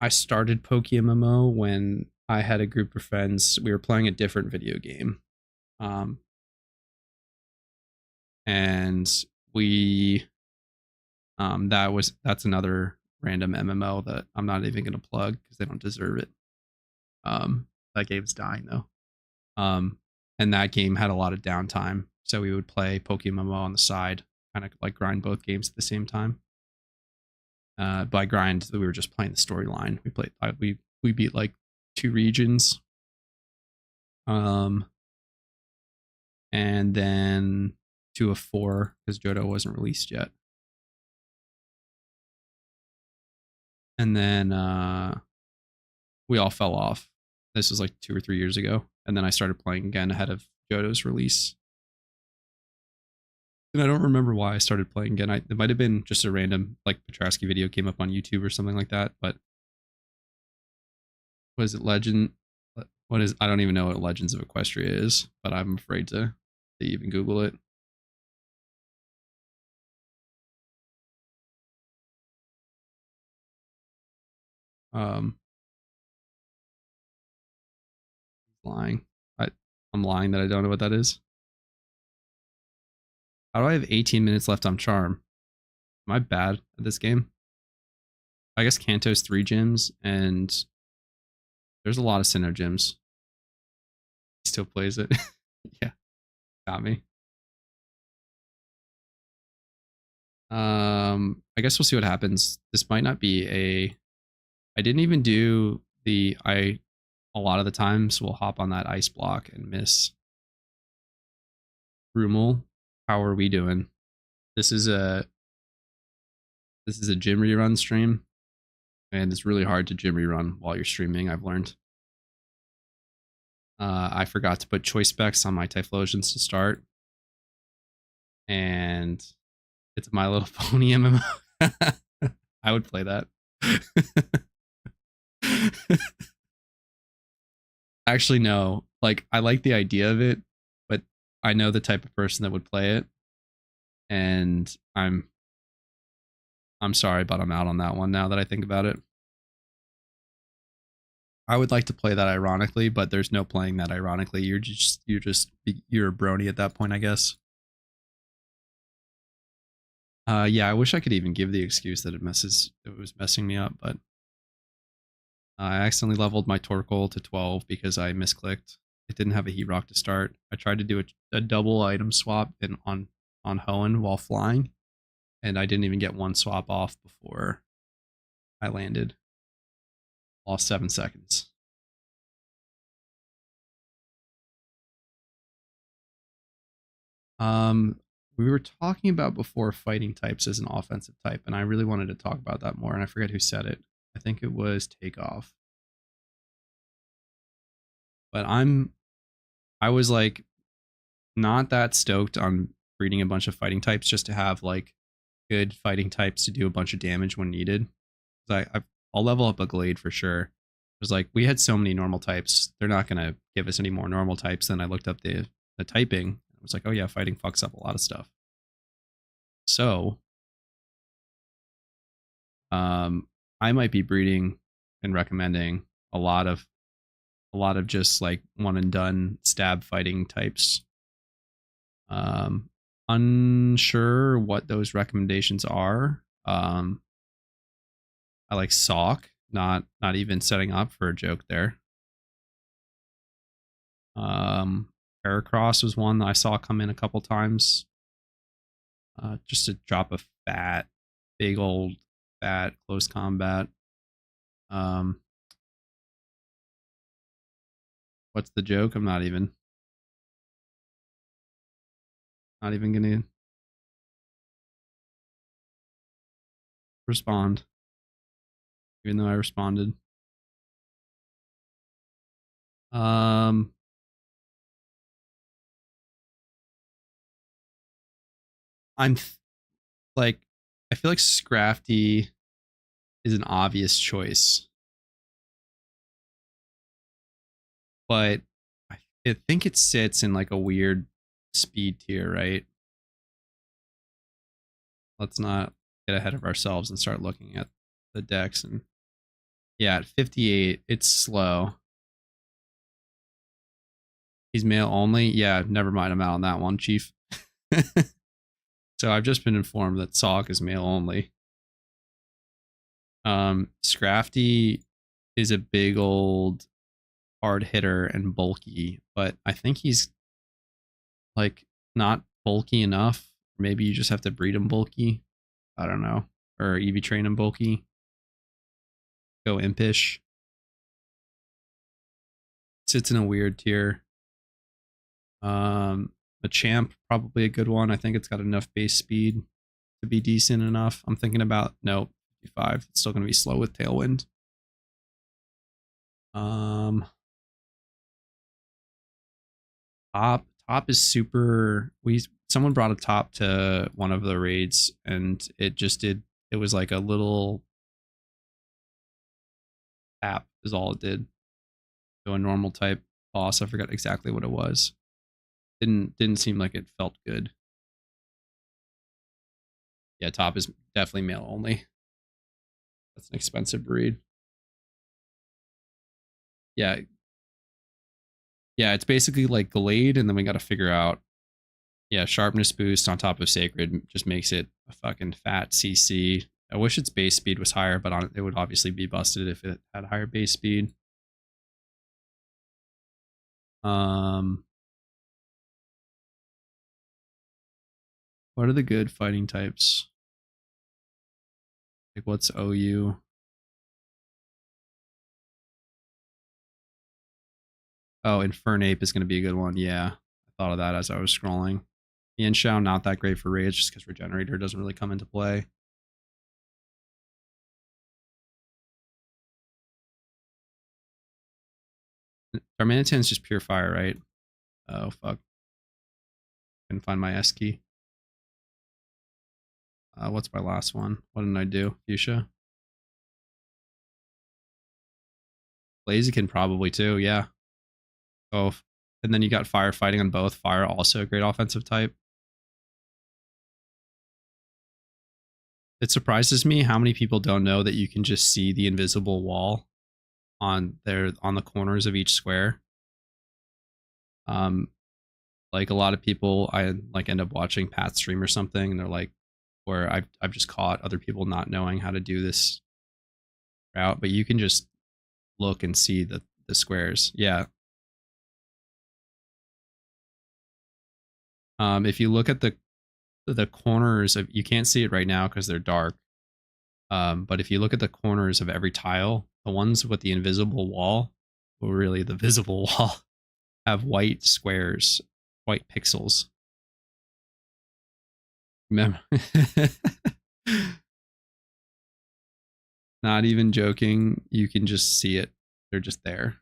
A: I started PokeMMO when I had a group of friends. We were playing a different video game. And we that's another random MMO that I'm not even gonna plug because they don't deserve it. That game's dying though. And that game had a lot of downtime, so we would play PokeMMO on the side, kind of like grind both games at the same time. By grind, we were just playing the storyline. We beat like 2 regions, and then 2 of 4 because Johto wasn't released yet. And then we all fell off. This was like 2 or 3 years ago, and then I started playing again ahead of Johto's release. And I don't remember why I started playing again. It might have been just a random like Petrasky video came up on YouTube or something like that. But was it Legend? What is? I don't even know what Legends of Equestria is, but I'm afraid to even Google it. Lying. I'm lying that I don't know what that is. How do I have 18 minutes left on Charm? Am I bad at this game? I guess Kanto's 3 gyms, and there's a lot of Sinnoh gyms. Still plays it. Yeah, got me. I guess we'll see what happens. This might not be a. I didn't even do the. I a lot of the times will hop on that ice block and miss. Rumel, how are we doing? This is a gym rerun stream, and it's really hard to gym rerun while you're streaming. I've learned. I forgot to put choice specs on my Typhlosions to start, and it's My Little Pony MMO. I would play that. Actually, no. Like, I like the idea of it, but I know the type of person that would play it, and I'm sorry, but I'm out on that one now that I think about it. I would like to play that ironically, but there's no playing that ironically. You're a brony at that point, I guess. Yeah, I wish I could even give the excuse that it was messing me up, but I accidentally leveled my Torkoal to 12 because I misclicked. It didn't have a heat rock to start. I tried to do a double item swap on Hoenn while flying, and I didn't even get one swap off before I landed. Lost 7 seconds. We were talking about before fighting types as an offensive type, and I really wanted to talk about that more, and I forget who said it. I think it was Takeoff. But I was like not that stoked on breeding a bunch of fighting types just to have like good fighting types to do a bunch of damage when needed. I'll level up a Glade for sure. It was like we had so many normal types, they're not gonna give us any more normal types. Then I looked up the typing. I was like, oh yeah, fighting fucks up a lot of stuff. So, I might be breeding and recommending a lot of just like one and done stab fighting types. Unsure what those recommendations are. I like Sock, not even setting up for a joke there. Heracross was one that I saw come in a couple times. Just to drop a fat, big old fat close combat. What's the joke? I'm not even gonna respond, even though I responded. I'm like, I feel like Scrafty is an obvious choice, but I think it sits in like a weird speed tier, right? Let's not get ahead of ourselves and start looking at the decks. And yeah, at 58, it's slow. He's male only. Yeah, never mind. I'm out on that one, Chief. So I've just been informed that Sock is male only. Scrafty is a big old hard hitter and bulky, but I think he's like not bulky enough. Maybe you just have to breed him bulky. I don't know. Or EV train him bulky. Go impish. Sits in a weird tier. A champ, probably a good one. I think it's got enough base speed to be decent enough. I'm thinking about nope, 55. It's still gonna be slow with tailwind. Top is super. Someone brought a top to one of the raids, and it was like a little tap is all it did. So a normal type boss. I forgot exactly what it was. Didn't seem like it felt good. Yeah, top is definitely male only. That's an expensive breed. Yeah. Yeah, it's basically like Glade, and then we got to figure out. Yeah, sharpness boost on top of Sacred just makes it a fucking fat CC. I wish its base speed was higher, but it would obviously be busted if it had higher base speed. What are the good fighting types? Like, what's OU? Oh, Infernape is going to be a good one. Yeah, I thought of that as I was scrolling. Yanshao, not that great for raids just because Regenerator doesn't really come into play. Darmanitan's just pure fire, right? Oh, fuck. Couldn't find my S key. What's my last one? What did I do? Fuchsia? Blaziken probably too, yeah. Oh, and then you got firefighting on both. Fire also a great offensive type. It surprises me how many people don't know that you can just see the invisible wall on the corners of each square. Like a lot of people, I like end up watching Pat's stream or something, and they're like, where I've just caught other people not knowing how to do this route, but you can just look and see the squares. Yeah. If you look at the corners of, you can't see it right now because they're dark. But if you look at the corners of every tile, the ones with the invisible wall, or really the visible wall, have white squares, white pixels. Remember? Not even joking. You can just see it. They're just there.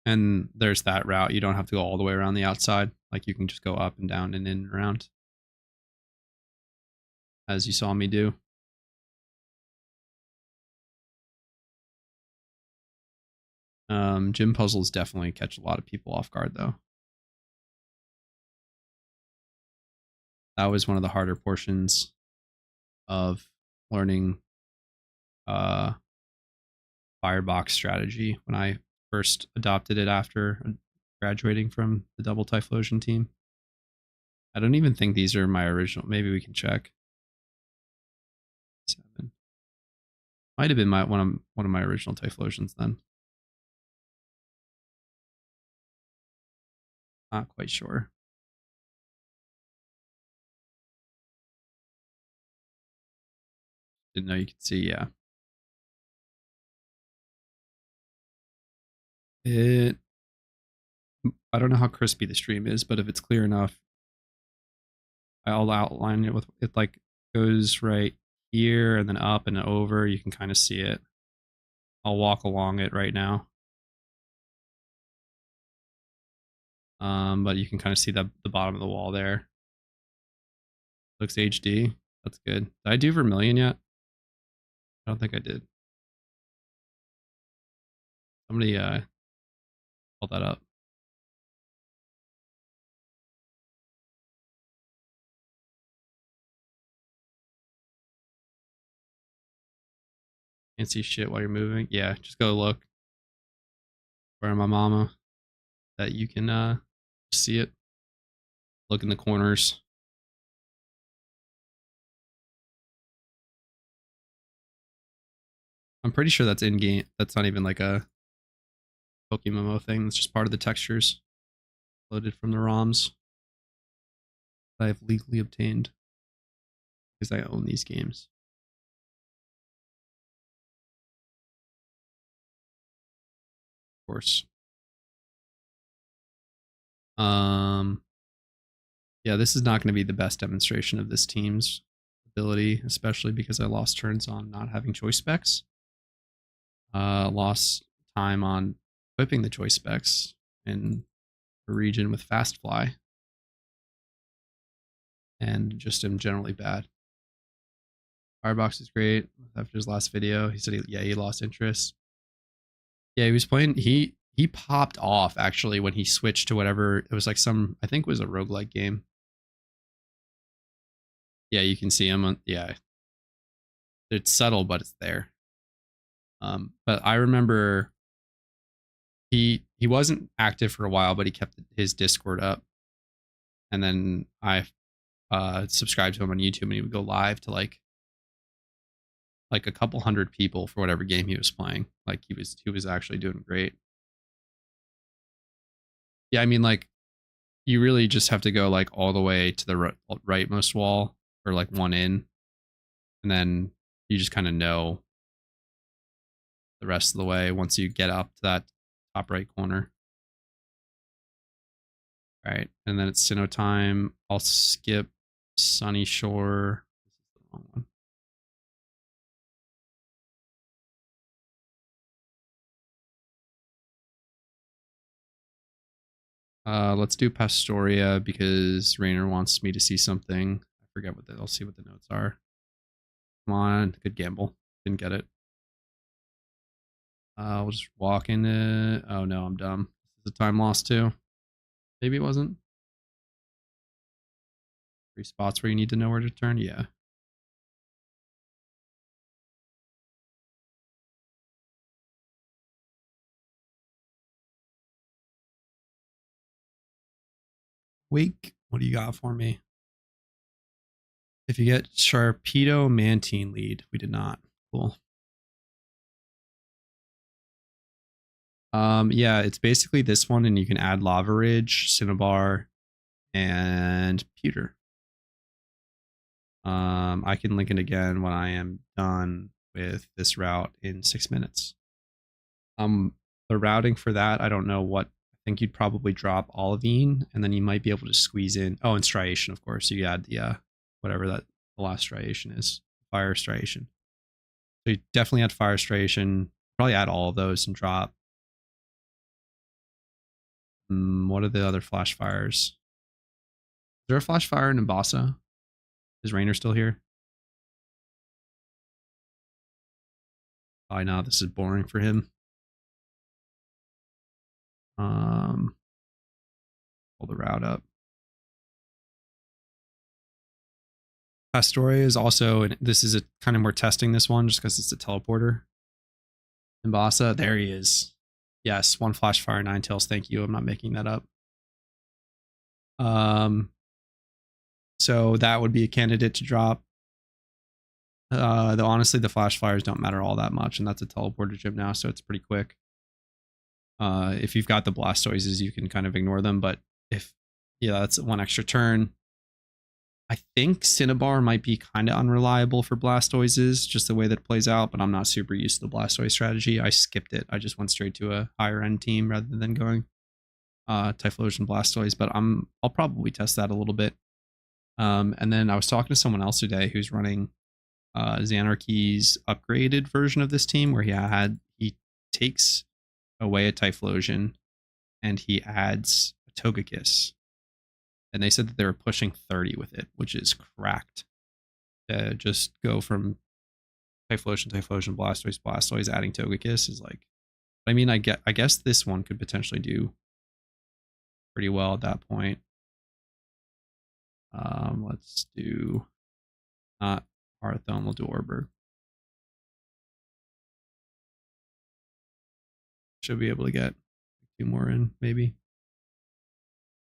A: And there's that route. You don't have to go all the way around the outside. Like you can just go up and down and in and around. As you saw me do. Gym puzzles definitely catch a lot of people off guard though. That was one of the harder portions of learning Firebox strategy when I first adopted it after graduating from the Double Typhlosion team. I don't even think these are my original. Maybe we can check. 7. Might have been one of my original Typhlosians then. Not quite sure. Didn't know you could see, yeah. I don't know how crispy the stream is, but if it's clear enough, I'll outline it with it like goes right here and then up and over. You can kind of see it. I'll walk along it right now. But you can kind of see the bottom of the wall there. Looks HD. That's good. Did I do Vermilion yet? I don't think I did. Somebody pull that up. Can't see shit while you're moving. Yeah, just go look. Where my mama? That you can see it. Look in the corners. I'm pretty sure that's in game. That's not even like a Pokemon thing. It's just part of the textures loaded from the ROMs that I've legally obtained because I own these games. Of course. Yeah, this is not going to be the best demonstration of this team's ability, especially because I lost turns on not having choice specs. Lost time on equipping the choice specs in a region with fast fly. And just am generally bad. Firebox is great. After his last video, he said he lost interest. Yeah, he was playing. He popped off actually when he switched to whatever it was, like some, I think it was a roguelike game. Yeah, you can see him on, yeah. It's subtle, but it's there. But I remember he wasn't active for a while, but he kept his Discord up. And then I subscribed to him on YouTube, and he would go live to like like a couple hundred people for whatever game he was playing. Like he was actually doing great. Yeah, I mean like you really just have to go like all the way to the rightmost wall or like one in, and then you just kind of know the rest of the way once you get up to that top right corner. All right, and then it's Sinnoh time. I'll skip Sunny Shore. This is the wrong one. Let's do Pastoria because Rainer wants me to see something. I forget what I'll see what the notes are. Come on, good gamble. Didn't get it. We'll just walk in it. Oh no, I'm dumb. This is a time loss too. Maybe it wasn't. 3 spots where you need to know where to turn. Yeah. Wake, what do you got for me? If you get Sharpedo Mantine lead, we did not. Cool. Yeah, it's basically this one, and you can add Lava Ridge, Cinnabar, and Pewter. I can link it again when I am done with this route in 6 minutes. The routing for that, I don't know what. I think you'd probably drop Olivine, and then you might be able to squeeze in. Oh, and Striation, of course. You add the whatever that the last Striation is, Fire Striation. So you definitely add Fire Striation. Probably add all of those and drop. What are the other Flash Fires? Is there a Flash Fire in Nimbasa? Is Rainer still here? I know this is boring for him. Pull the route up. Pastoria is also, and this is a kind of more testing this one just because it's a teleporter. Nimbasa, there he is. Yes, 1 Flash Fire, 9 Tails. Thank you. I'm not making that up. So that would be a candidate to drop. Though honestly, the Flash Fires don't matter all that much, and that's a teleporter gym now, so it's pretty quick. If you've got the Blastoises, you can kind of ignore them, but if, yeah, that's 1 extra turn. I think Cinnabar might be kind of unreliable for Blastoises, just the way that it plays out, but I'm not super used to the Blastoise strategy. I skipped it. I just went straight to a higher end team rather than going Typhlosion Blastoise, but I'll probably test that a little bit. And then I was talking to someone else today who's running Xanarchy's upgraded version of this team, where he takes away a Typhlosion and he adds a Togekiss. And they said that they were pushing 30 with it, which is cracked. To just go from Typhlosion, Blastoise, adding Togekiss is like, I mean, I guess this one could potentially do pretty well at that point. Let's do not Hearthstone, we'll do Orberg. Should be able to get 2 more in, maybe.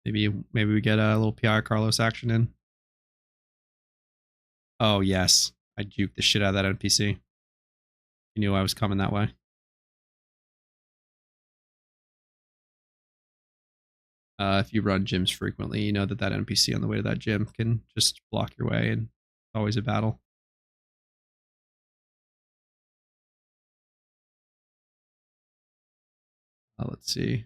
A: Maybe we get a little PI Carlos action in. Oh yes, I juked the shit out of that NPC. You knew I was coming that way. If you run gyms frequently, you know that NPC on the way to that gym can just block your way, and it's always a battle. Let's see.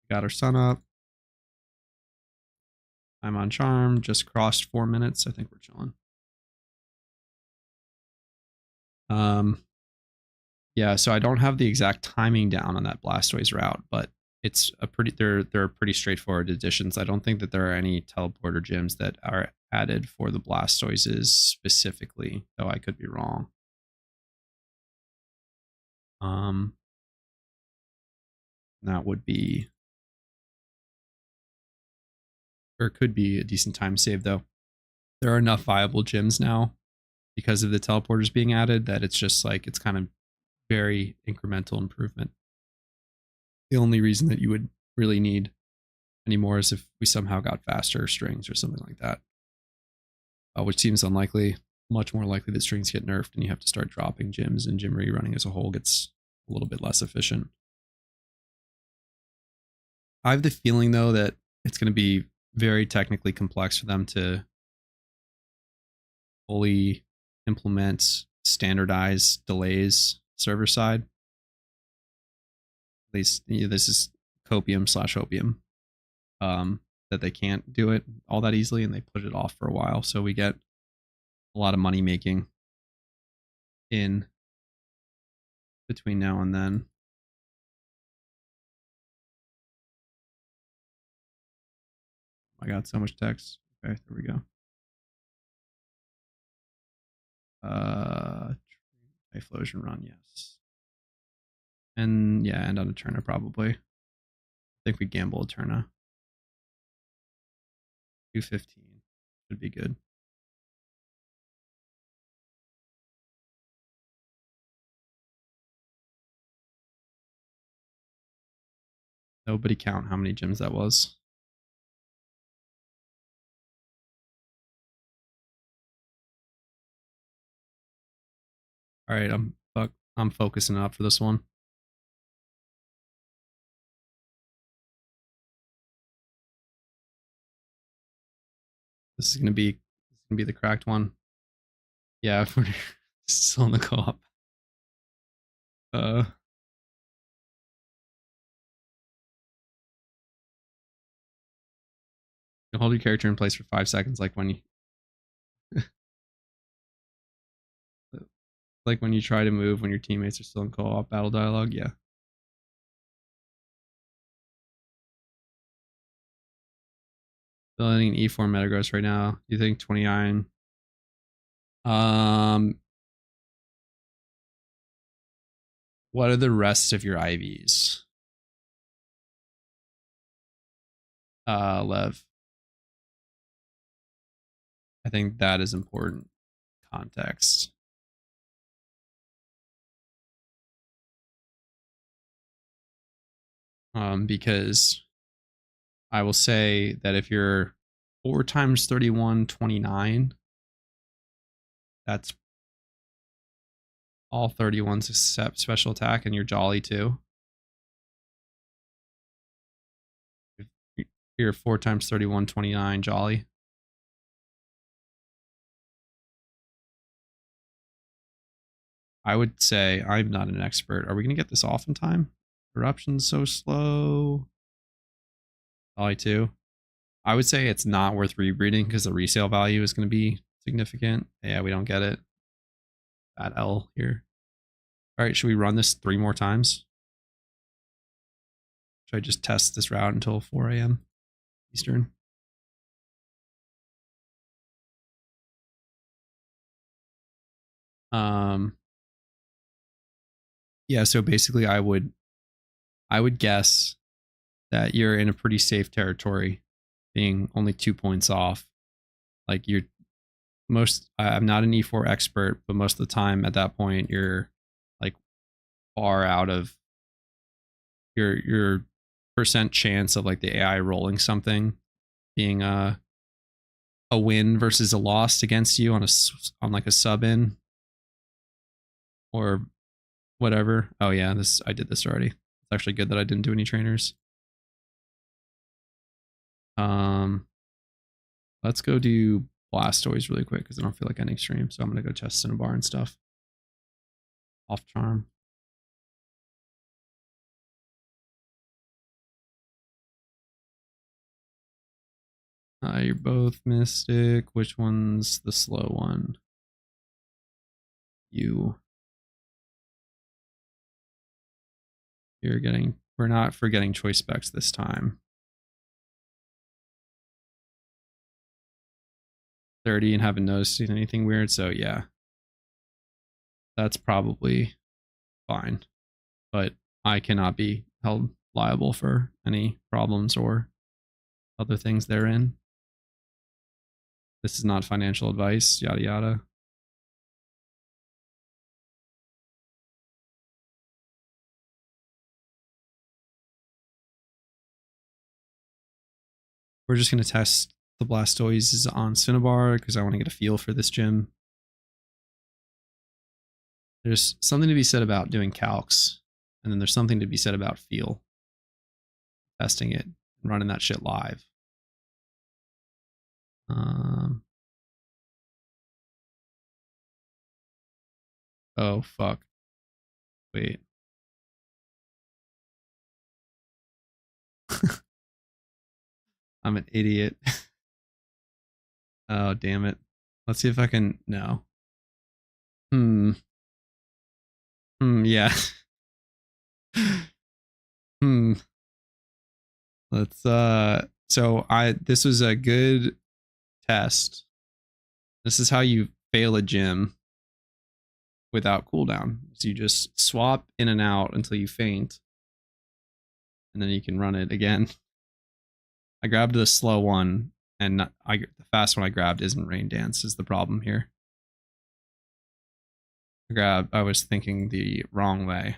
A: Got our sun up. I'm on charm. Just crossed 4 minutes. I think we're chilling. Yeah, so I don't have the exact timing down on that Blastoise route, but it's a pretty they're pretty straightforward additions. I don't think that there are any teleporter gyms that are added for the Blastoises specifically, though I could be wrong. That would be, or could be, a decent time save though. There are enough viable gyms now because of the teleporters being added that it's just like, it's kind of very incremental improvement. The only reason that you would really need anymore is if we somehow got faster strings or something like that, which seems unlikely. much more likely that strings get nerfed and you have to start dropping gyms, and gym rerunning as a whole gets a little bit less efficient. I have the feeling though that it's going to be very technically complex for them to fully implement standardized delays server side. At least this is copium/opium. That they can't do it all that easily, and they put it off for a while. So we get a lot of money making in between now and then. I got so much text. Okay, there we go. Typhlosion run, yes. And yeah, and on a Eterna probably. I think we gamble Eterna. 215 should be good. Nobody count how many gyms that was. All right, I'm focusing up for this one. This is gonna be the cracked one. Yeah, if we're still in the co-op. You hold your character in place for 5 seconds, like when you try to move when your teammates are still in co-op battle dialogue. Yeah. Building E4 Metagross right now. You think 29? What are the rest of your IVs? Lev. I think that is important context. Because I will say that if you're 4 times 31, 29, that's all 31s except special attack, and you're jolly too. If you're 4 times 31, 29, jolly. I would say I'm not an expert. Are we going to get this off in time? Eruption's so slow. Jolly too. I would say it's not worth rebreeding because the resale value is going to be significant. Yeah, we don't get it. Bad L here. All right, should we run this 3 more times? Should I just test this route until 4 a.m. Eastern? Yeah, so basically I would guess that you're in a pretty safe territory, being only 2 points off. Like I'm not an E4 expert, but most of the time at that point you're like far out of your percent chance of like the AI rolling something being a win versus a loss against you on like a sub in or whatever. Oh yeah, I did this already. It's actually good that I didn't do any trainers. Let's go do Blastoise really quick because I don't feel like ending stream. So I'm gonna go test Cinnabar and stuff. Off charm. You're both Mystic. Which one's the slow one? You. We're not forgetting choice specs this time. 30 and haven't noticed anything weird, so yeah. That's probably fine. But I cannot be held liable for any problems or other things therein. This is not financial advice, yada yada. We're just going to test the Blastoise on Cinnabar because I want to get a feel for this gym. There's something to be said about doing calcs, and then there's something to be said about feel, testing it, and running that shit live. Oh fuck. Wait. I'm an idiot. Oh damn it. Let's see if I can. No. Hmm. Yeah. Hmm. Let's so this was a good test. This is how you fail a gym without cooldown. So you just swap in and out until you faint. And then you can run it again. I grabbed the slow one, and the fast one I grabbed isn't Rain Dance is the problem here. I was thinking the wrong way.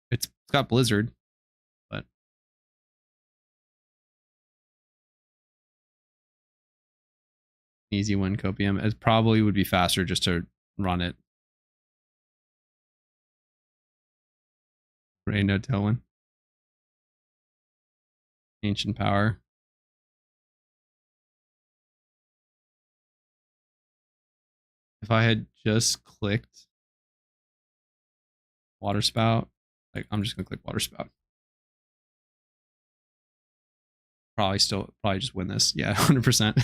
A: It's got Blizzard, but easy win Copium. It probably would be faster just to run it. Rain no Tailwind. Ancient Power. If I had just clicked Water Spout, like I'm just gonna click Water Spout. Probably just win this. Yeah, 100%.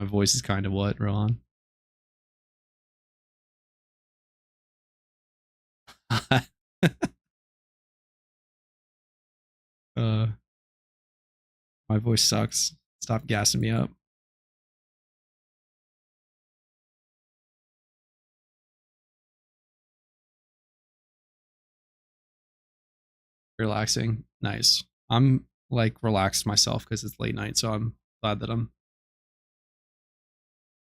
A: My voice is kind of what, Rohan? uh, my voice sucks. Stop gassing me up. Relaxing. Nice. I'm like relaxed myself because it's late night, so I'm glad that I'm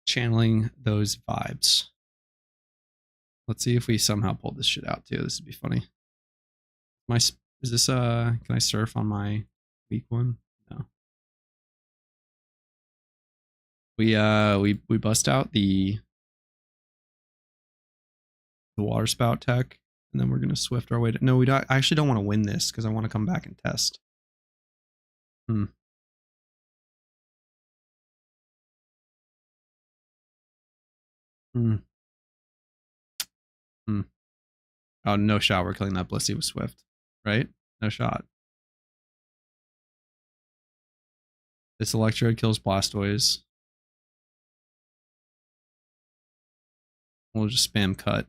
A: channeling those vibes. Let's see if we somehow pull this shit out too. This would be funny. Is this can I surf on my weak one? No. We bust out the water spout tech, and then we're gonna swift our way to. No, we don't. I actually don't want to win this because I want to come back and test. Hmm. Hmm. Hmm. Oh, no shot. We're killing that Blissey with Swift, right? No shot. This Electrode kills Blastoise. We'll just spam cut.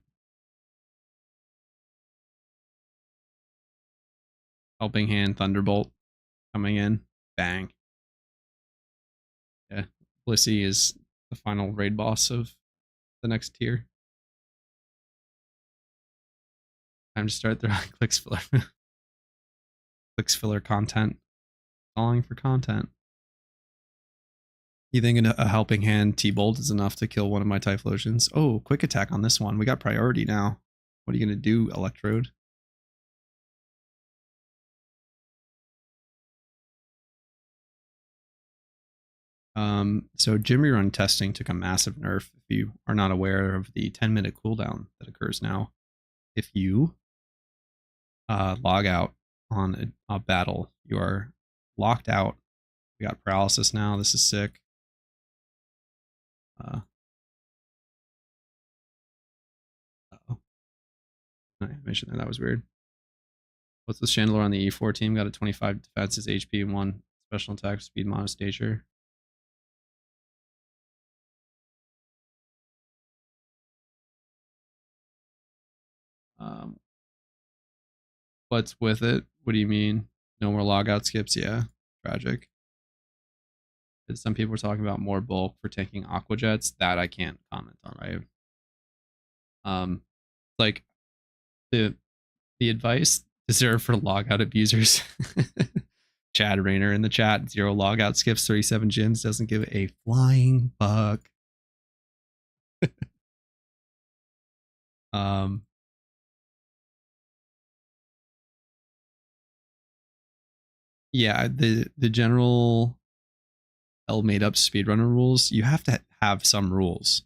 A: Helping Hand, Thunderbolt coming in. Bang. Yeah. Blissey is the final raid boss of the next tier. Time to start throwing clicks filler. Clicks filler content. Calling for content. You think a helping hand T-Bolt is enough to kill one of my Typhlosions? Oh, quick attack on this one. We got priority now. What are you going to do, Electrode? So Jimmy Run testing took a massive nerf. If you are not aware of the 10-minute cooldown that occurs now, if you log out on a battle, you are locked out. We got paralysis now. This is sick. Uh-oh. Animation there. That was weird. What's the Chandler on the E4 team? Got a 25 defenses, HP, and 1 special attack, speed, monostature. What's with it? What do you mean? No more logout skips? Yeah, tragic. Some people were talking about more bulk for taking aqua jets. That I can't comment on, right? Like the advice deserved for logout abusers. Chad Rayner in the chat. 0 logout skips, 37 gyms. Doesn't give a flying fuck. Yeah, the general L made up speedrunner rules. You have to have some rules.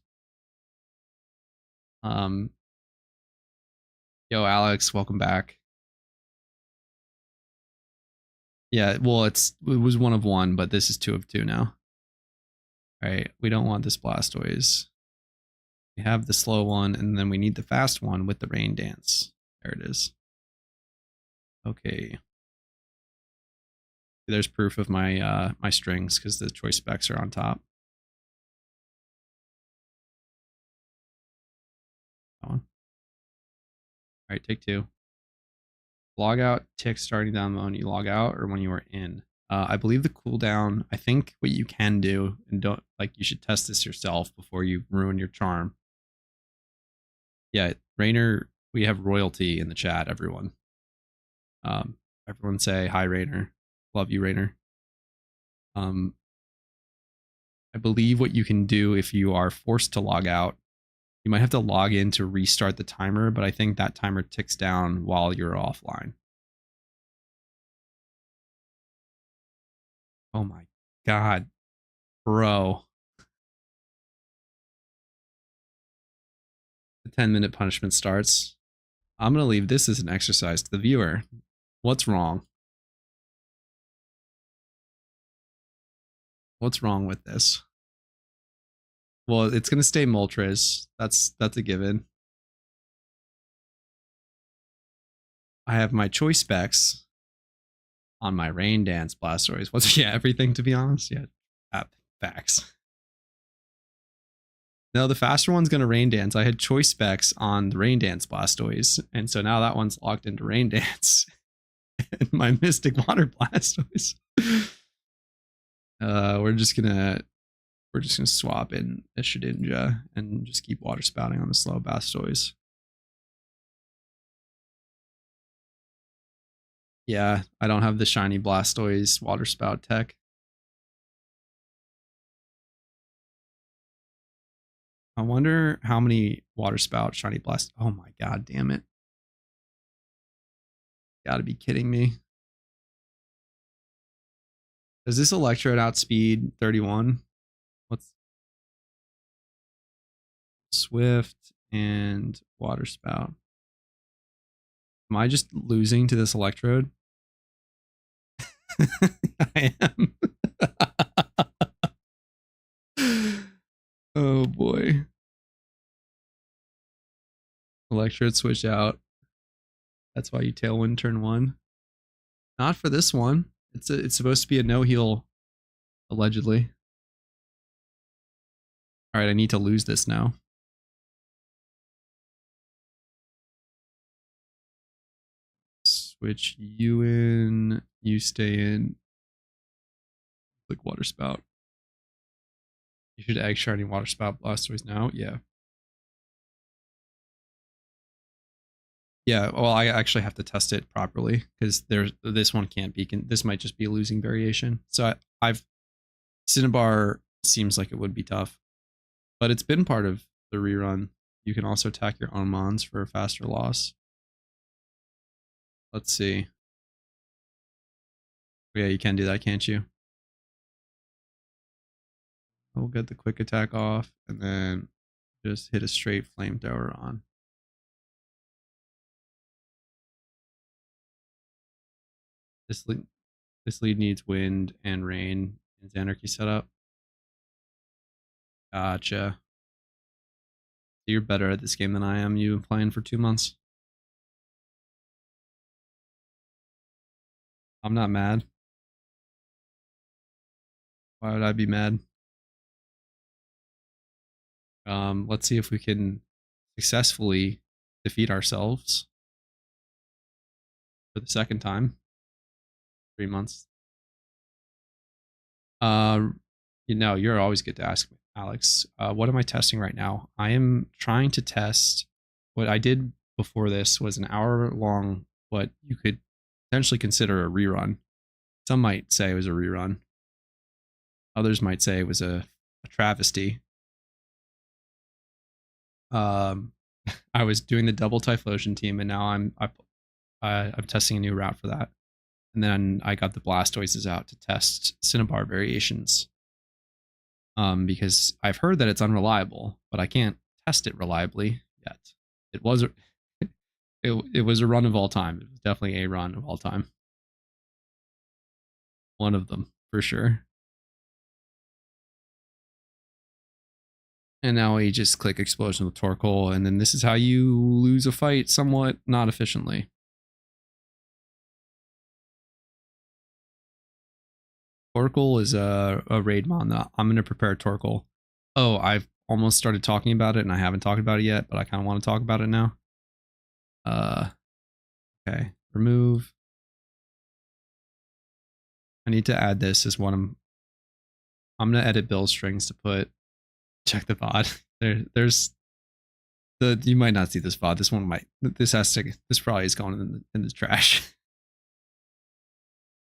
A: Um, yo, Alex, welcome back. Yeah, well, it was one of one, but this is two of two now. All right, we don't want this Blastoise. We have the slow one, and then we need the fast one with the Rain Dance. There it is. Okay. There's proof of my my strings because the choice specs are on top. That one. All right, take two. Log out tick starting down when you log out or when you are in. I believe the cooldown, I think what you can do, and don't, like, you should test this yourself before you ruin your charm. Yeah, Rainer, we have royalty in the chat, everyone. Everyone say hi, Rainer. Love you, Rainer. I believe what you can do if you are forced to log out, you might have to log in to restart the timer, but I think that timer ticks down while you're offline. Oh my god, bro. The 10-minute punishment starts. I'm going to leave this as an exercise to the viewer. What's wrong? What's wrong with this? Well, it's going to stay Moltres. That's a given. I have my choice specs on my Rain Dance Blastoise. What's everything, to be honest? Yeah, facts. No, the faster one's going to Rain Dance. I had choice specs on the Rain Dance Blastoise, and so now that one's locked into Rain Dance. And my Mystic Water Blastoise. We're just gonna swap in a Shedinja and just keep water spouting on the slow Blastoise. Yeah, I don't have the shiny Blastoise water spout tech. I wonder how many water spout shiny blast. Oh my god, damn it. Gotta be kidding me. Does this Electrode outspeed 31? What's Swift and water spout? Am I just losing to this Electrode? I am. Oh boy. Electrode switch out. That's why you Tailwind turn 1. Not for this one. It's supposed to be a no heal, allegedly. All right, I need to lose this now. Switch you in, you stay in. Click water spout. You should egg shiny water spout Blastoise now. Yeah. Yeah, well, I actually have to test it properly because this one can't be. This might just be a losing variation. So I've Cinnabar seems like it would be tough, but it's been part of the rerun. You can also attack your own mons for a faster loss. Let's see. Yeah, you can do that, can't you? We'll get the quick attack off and then just hit a straight flamethrower on. This lead needs wind and rain and Xanarchy setup. Gotcha. You're better at this game than I am. You've been playing for 2 months. I'm not mad. Why would I be mad? Let's see if we can successfully defeat ourselves for the second time. 3 months. You know, you're always good to ask me, Alex. What am I testing right now? I am trying to test what I did before this was an hour-long, what you could potentially consider a rerun. Some might say it was a rerun. Others might say it was a travesty. I was doing the double Typhlosion team, and now I'm testing a new route for that. And then I got the Blastoises out to test Cinnabar variations. Because I've heard that it's unreliable, but I can't test it reliably yet. It was it was a run of all time. It was definitely a run of all time. One of them for sure. And now we just click explosion with Torkoal, and then this is how you lose a fight somewhat not efficiently. Torkoal is a raid mon. I'm going to prepare Torkoal. Oh, I've almost started talking about it, and I haven't talked about it yet, but I kind of want to talk about it now. Okay, remove. I need to add this as one. I'm going to edit build strings to put check the VOD. There's the you might not see this VOD. This one might. This probably is going in the trash.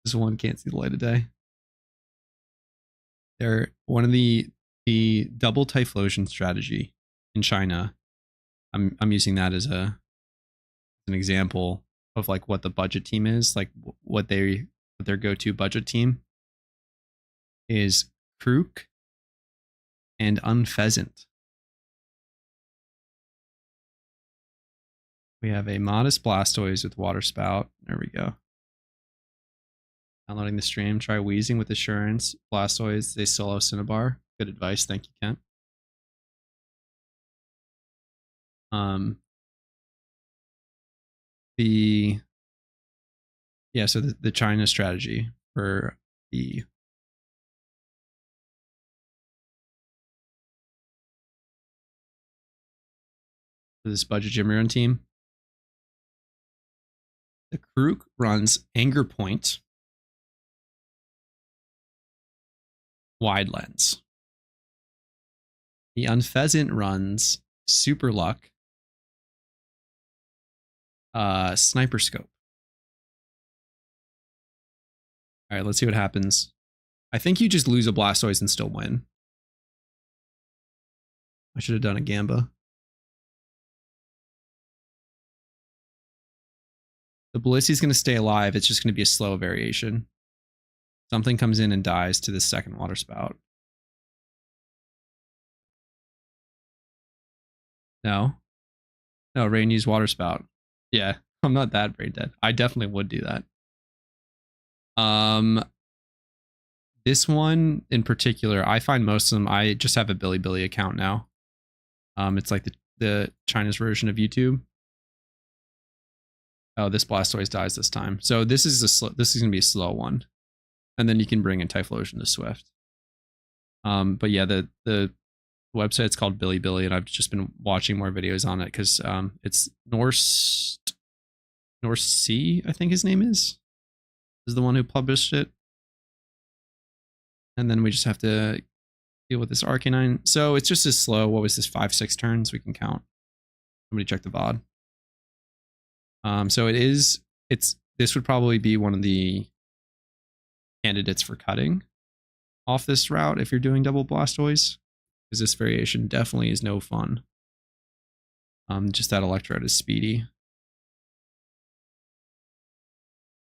A: This one can't see the light of day. They're one of the double Typhlosion strategy in China. I'm using that as an example of like what the budget team is, like what their go-to budget team is. Krook and Unpheasant. We have a Modest Blastoise with Water Spout. There we go. Downloading the stream. Try Wheezing with Assurance. Blastoise, they solo Cinnabar. Good advice. Thank you, Kent. So the China strategy for this budget gym run team. The Krook runs Anger Point, Wide Lens. The Unpheasant runs Super Luck, Sniper Scope. All right, let's see what happens. I think you just lose a Blastoise and still win. I should have done a Gamba. The Blissey's going to stay alive. It's just going to be a slow variation. Something comes in and dies to the second Water Spout. No. No, Rain used Water Spout. Yeah, I'm not that brain dead. I definitely would do that. This one in particular, I find most of them, I just have a Bilibili account now. It's like the China's version of YouTube. Oh, this Blastoise dies this time. So this is gonna be a slow one, and then you can bring in Typhlosion to Swift. But yeah, the website's called Bilibili, and I've just been watching more videos on it because it's Norse C, I think his name is the one who published it. And then we just have to deal with this Arcanine. So it's just as slow. What was this, 5-6 turns? We can count. Somebody check the VOD. So this would probably be one of the candidates for cutting off this route if you're doing double Blastoise, because this variation definitely is no fun. Just that Electrode is speedy.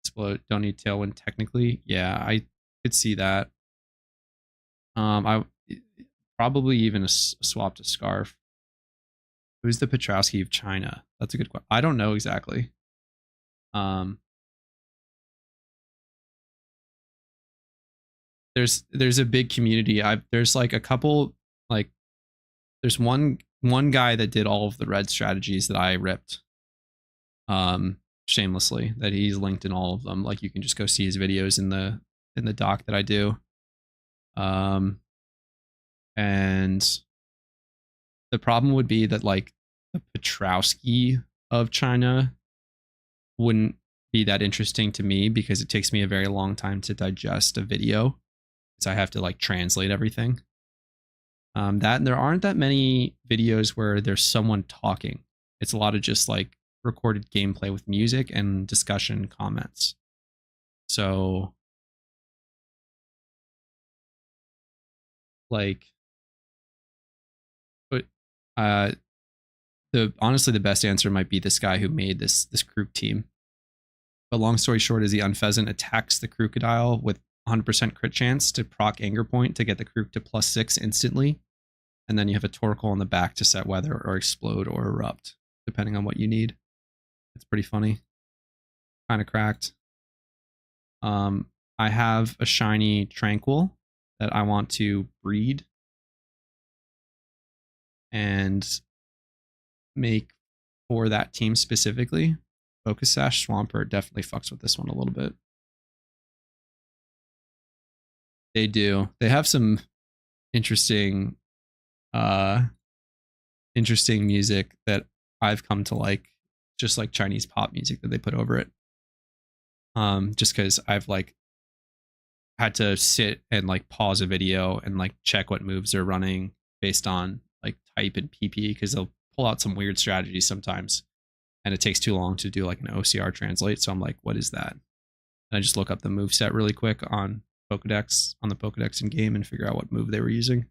A: Explode, don't need Tailwind technically. Yeah, I could see that. I probably even a swap to Scarf. Who's the Petrowski of China? That's a good question. I don't know exactly. There's a big community. There's like a couple, like there's one guy that did all of the red strategies that I ripped shamelessly, that he's linked in all of them. Like you can just go see his videos in the doc that I do. And the problem would be that like the Petrowski of China wouldn't be that interesting to me because it takes me a very long time to digest a video. So I have to like translate everything. And there aren't that many videos where there's someone talking. It's a lot of just like recorded gameplay with music and discussion comments. So like, but honestly the best answer might be this guy who made this Krook team. But long story short is the Unpheasant attacks the Krookodile with 100% crit chance to proc Anger Point to get the Krook to +6 instantly. and then you have a Torkoal on the back to set weather or explode or erupt, depending on what you need. It's pretty funny. Kind of cracked. I have a shiny Tranquil that I want to breed and make for that team specifically. Focus Sash Swampert definitely fucks with this one a little bit. They do. They have some interesting interesting music that I've come to like, just like Chinese pop music that they put over it. Just because I've like had to sit and like pause a video and like check what moves they're running based on like type and PP, because they'll pull out some weird strategies sometimes and it takes too long to do like an OCR translate. So I'm like, what is that? And I just look up the move set really quick on the Pokedex in game and figure out what move they were using.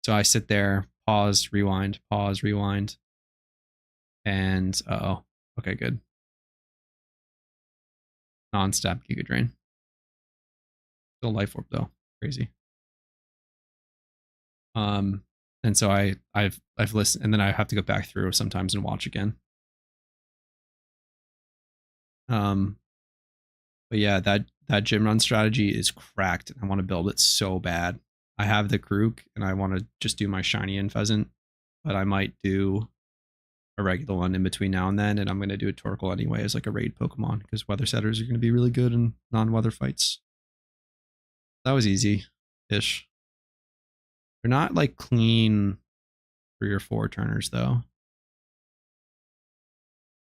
A: So I sit there, pause, rewind, and oh, okay, good. Non-stop Giga Drain. Still Life Orb though, crazy. And so I've listened, and then I have to go back through sometimes and watch again. But yeah, that gym run strategy is cracked. I want to build it so bad. I have the Krook, and I want to just do my shiny and pheasant, but I might do a regular one in between now and then, and I'm going to do a Torkoal anyway as like a raid Pokemon, because weather setters are going to be really good in non-weather fights. That was easy-ish. They're not like clean 3 or 4 turners though.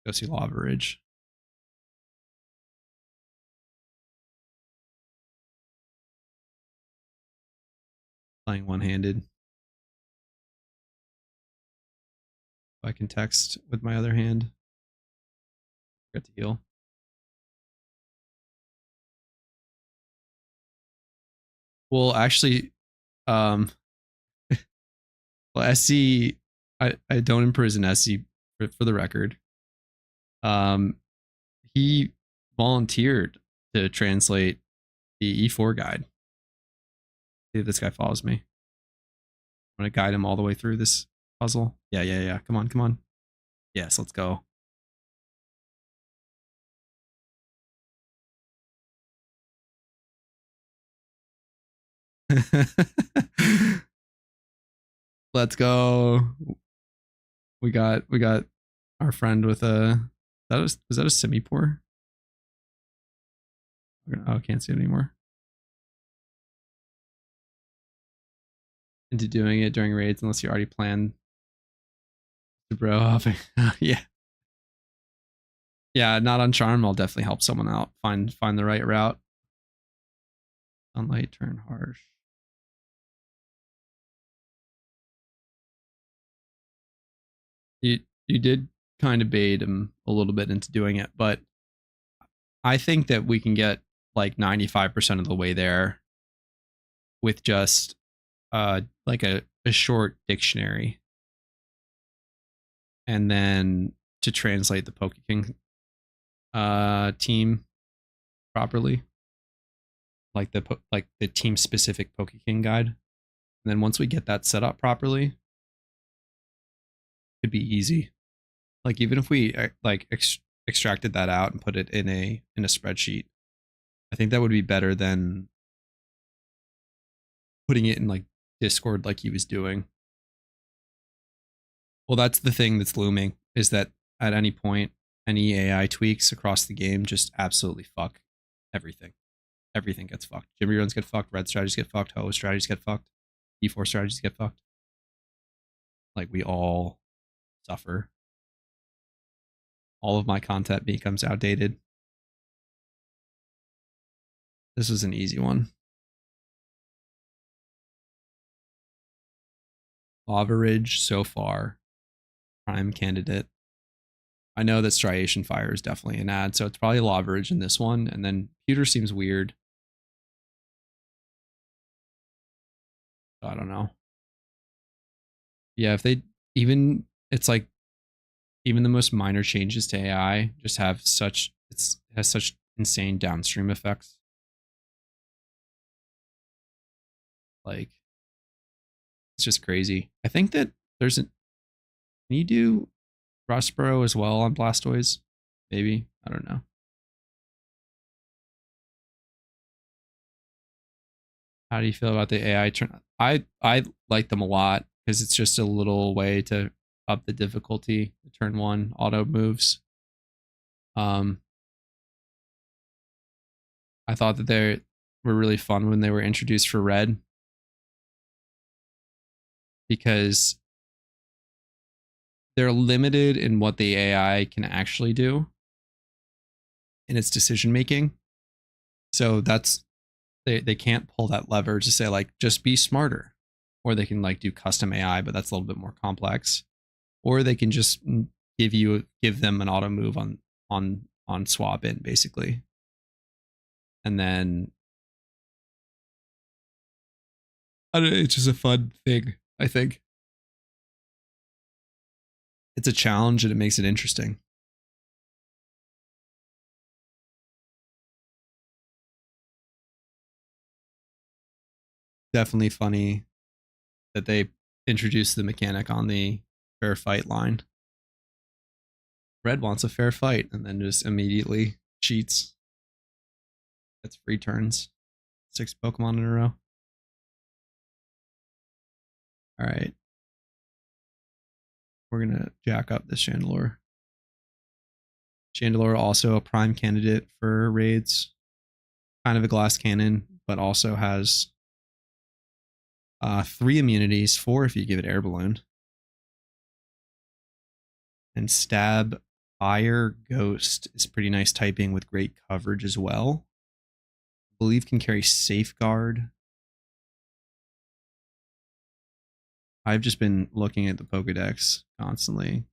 A: Go see Lava Ridge. Playing one-handed. I can text with my other hand. Forget to heal. Well, actually, well, SC, I don't imprison SC for the record. He volunteered to translate the E4 guide. See if this guy follows me. I'm gonna guide him all the way through this puzzle. Yeah. Come on. Yes, let's go. Let's go. We got our friend with a, was that a Simipour? Oh, I can't see it anymore. Into doing it during raids unless you already planned to bro hopping. Yeah. Yeah, not on charm. I'll definitely help someone out. Find the right route. Sunlight turn harsh. You did kind of bait him a little bit into doing it, but I think that we can get like 95% of the way there with just like a short dictionary, and then to translate the Pokeking team properly, like the team specific Pokeking guide. And then once we get that set up properly, it'd be easy. Like even if we like extracted that out and put it in a spreadsheet, I think that would be better than putting it in like Discord like he was doing. Well, that's the thing that's looming, is that at any point, any AI tweaks across the game just absolutely fuck everything. Everything gets fucked. Jimmy runs get fucked. Red strategies get fucked. Ho strategies get fucked. E4 strategies get fucked. Like we all suffer. All of my content becomes outdated. This was an easy one. Lava Ridge so far, prime candidate. I know that Striation Fire is definitely an ad, so it's probably Lava Ridge in this one, and then Pewter seems weird. I don't know. Yeah, if they even, it's like even the most minor changes to AI just have such, it has such insane downstream effects. Like It's just crazy. I think that there's a, can you do Rustboro as well on Blastoise? Maybe. I don't know. How do you feel about the AI turn? I like them a lot because it's just a little way to up the difficulty. The turn one auto moves. Um, I thought that they were really fun when they were introduced for Red because they're limited in what the AI can actually do in its decision making. So that's they can't pull that lever to say like just be smarter, or they can like do custom AI, but that's a little bit more complex. Or they can just give them an auto move on swap in basically, and then I don't know, it's just a fun thing. I think it's a challenge and it makes it interesting. Definitely funny that they introduced the mechanic on the fair fight line. Red wants a fair fight and then just immediately cheats. That's free turns. 6 Pokemon in a row. All right. We're going to jack up this Chandelure. Chandelure also a prime candidate for raids. Kind of a glass cannon, but also has 3 immunities, 4 if you give it air balloon. And stab fire ghost is pretty nice typing with great coverage as well. I believe can carry safeguard. I've just been looking at the Pokedex constantly.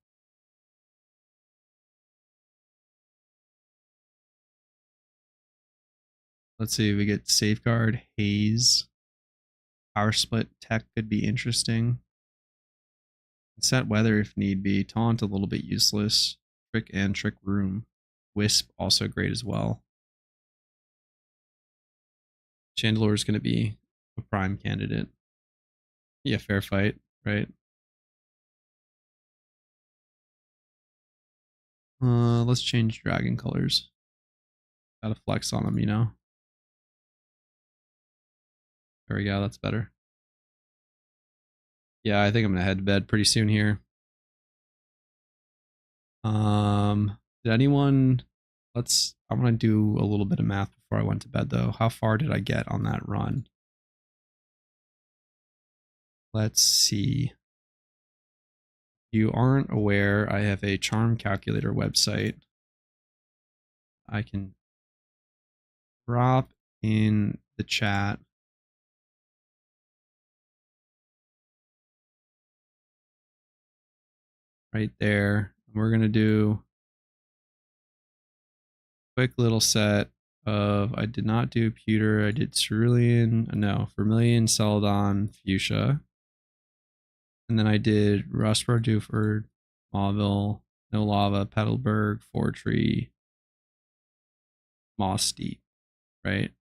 A: Let's see, we get safeguard, haze, power split tech could be interesting. Set weather if need be. Taunt a little bit useless. Trick and trick room. Wisp also great as well. Chandelure is going to be a prime candidate. Yeah, fair fight, right? Let's change dragon colors. Gotta flex on them, you know. There we go. That's better. Yeah, I think I'm gonna head to bed pretty soon here. Did anyone? I want to do a little bit of math before I went to bed, though. How far did I get on that run? Let's see. You aren't aware, I have a charm calculator website. I can drop in the chat. Right there. We're going to do a quick little set of, I did not do pewter, I did cerulean, no, vermilion, celadon, fuchsia. And then I did Rustboro, Dewford, Mauville, No Lava, Petalburg, Fortree, Moss Deep, right?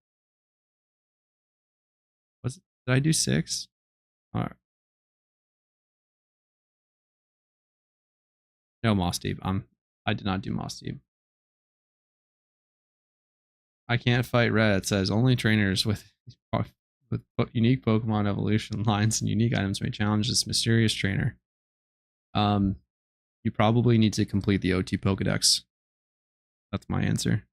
A: Did I do 6? All right. No Moss Deep. I did not do Moss Deep. I can't fight red. It says only trainers with unique Pokemon evolution lines and unique items may challenge this mysterious trainer. You probably need to complete the OT Pokedex. That's my answer.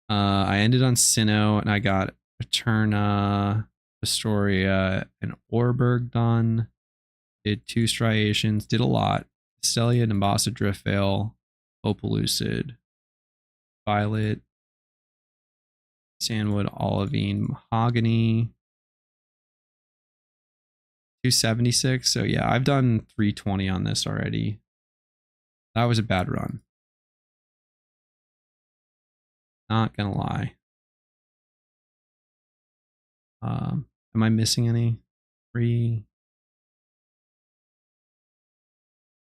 A: I ended on Sinnoh and I got Eterna, Astoria, and Orberg done. Did 2 striations, did a lot. Celia, Nimbasa, Driftveil, Opallucid, Violet, Sandwood, Olivine, Mahogany. 276. So yeah, I've done 320 on this already. That was a bad run. Not gonna lie. Am I missing any? 3.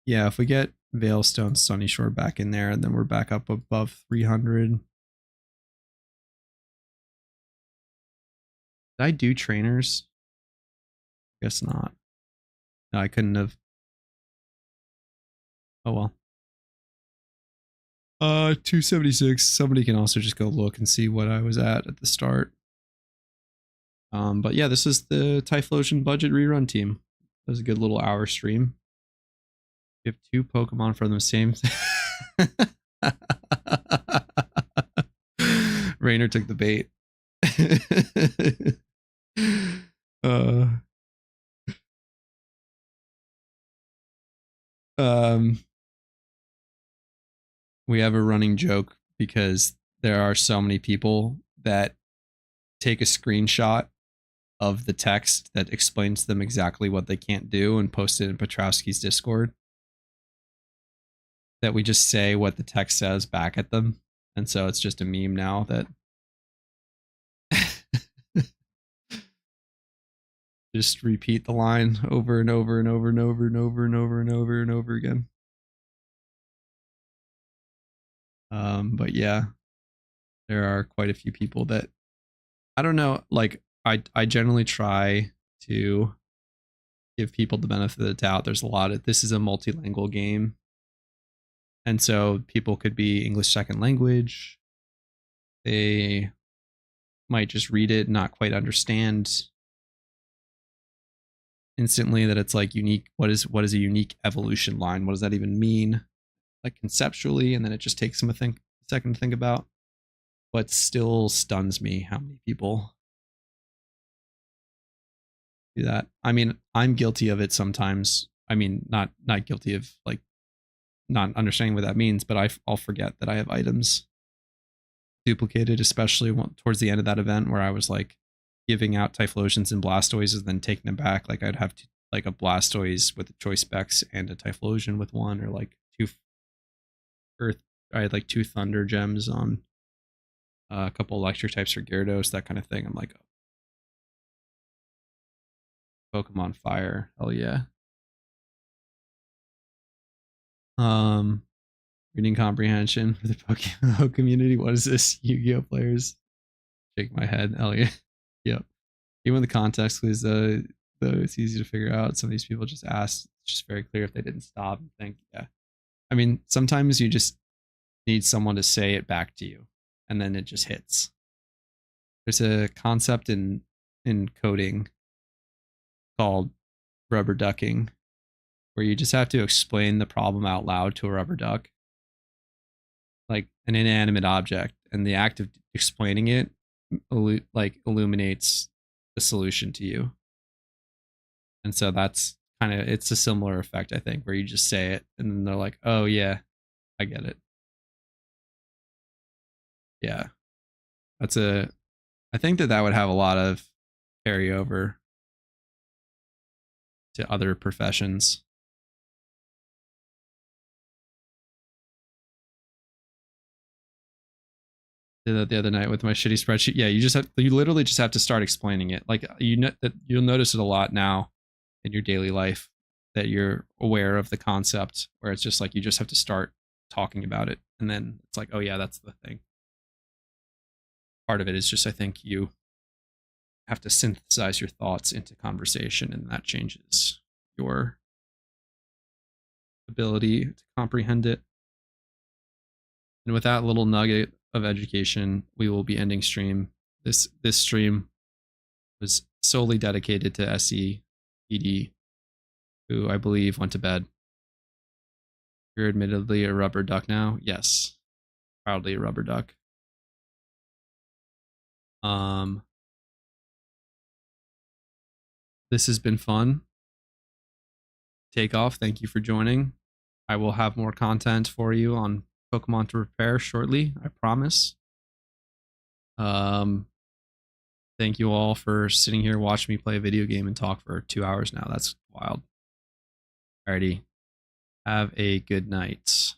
A: Yeah, if we get Veilstone, Sunyshore back in there, then we're back up above 300. Did I do trainers? Guess not. No, I couldn't have. Oh well. 276. Somebody can also just go look and see what I was at the start. But yeah, this is the Typhlosion budget rerun team. That was a good little hour stream. You have two Pokemon from the same. Rainer took the bait. We have a running joke because there are so many people that take a screenshot of the text that explains to them exactly what they can't do and post it in Petrowski's Discord, that we just say what the text says back at them. And so it's just a meme now that just repeat the line over and over and over and over and over and over and over and over again. But yeah, there are quite a few people that, I don't know, like I generally try to give people the benefit of the doubt. There's a lot of, this is a multilingual game. And so people could be English second language. They might just read it and not quite understand instantly that it's like unique. What is a unique evolution line? What does that even mean? Like conceptually, and then it just takes them a second to think about. But still stuns me how many people do that. I mean, I'm guilty of it sometimes. I mean, not guilty of like not understanding what that means, but I'll forget that I have items duplicated, especially towards the end of that event where I was like giving out Typhlosions and Blastoises and then taking them back. Like I'd have like a Blastoise with a choice specs and a Typhlosion with one, or like two Earth. I had like 2 Thunder Gems on a couple electric types for Gyarados, that kind of thing. I'm like, Pokemon Fire, hell yeah. Reading comprehension for the Pokemon community. What is this? Yu-Gi-Oh players. Shake my head. Hell yeah. Yep. Even the context clues, though, it's easy to figure out. Some of these people just ask. It's just very clear if they didn't stop and think. Yeah. I mean, sometimes you just need someone to say it back to you, and then it just hits. There's a concept in coding called rubber ducking, where you just have to explain the problem out loud to a rubber duck, like an inanimate object, and the act of explaining it like illuminates the solution to you. And so that's kind of, it's a similar effect, I think, where you just say it and then they're like, oh yeah, I get it. Yeah. I think that would have a lot of carryover to other professions. Did that the other night with my shitty spreadsheet. Yeah, you literally just have to start explaining it. Like you'll notice it a lot now in your daily life, that you're aware of the concept, where it's just like you just have to start talking about it, and then it's like, oh yeah, that's the thing. Part of it is just, I think you have to synthesize your thoughts into conversation, and that changes your ability to comprehend it. And with that little nugget of education, we will be ending stream. This stream was solely dedicated to SE PD, who I believe went to bed. You're admittedly a rubber duck now. Yes, proudly a rubber duck. This has been fun. Takeoff, thank you for joining. I will have more content for you on Pokemon to Repair shortly, I promise. Thank you all for sitting here watching me play a video game and talk for 2 hours now. That's wild. Alrighty. Have a good night.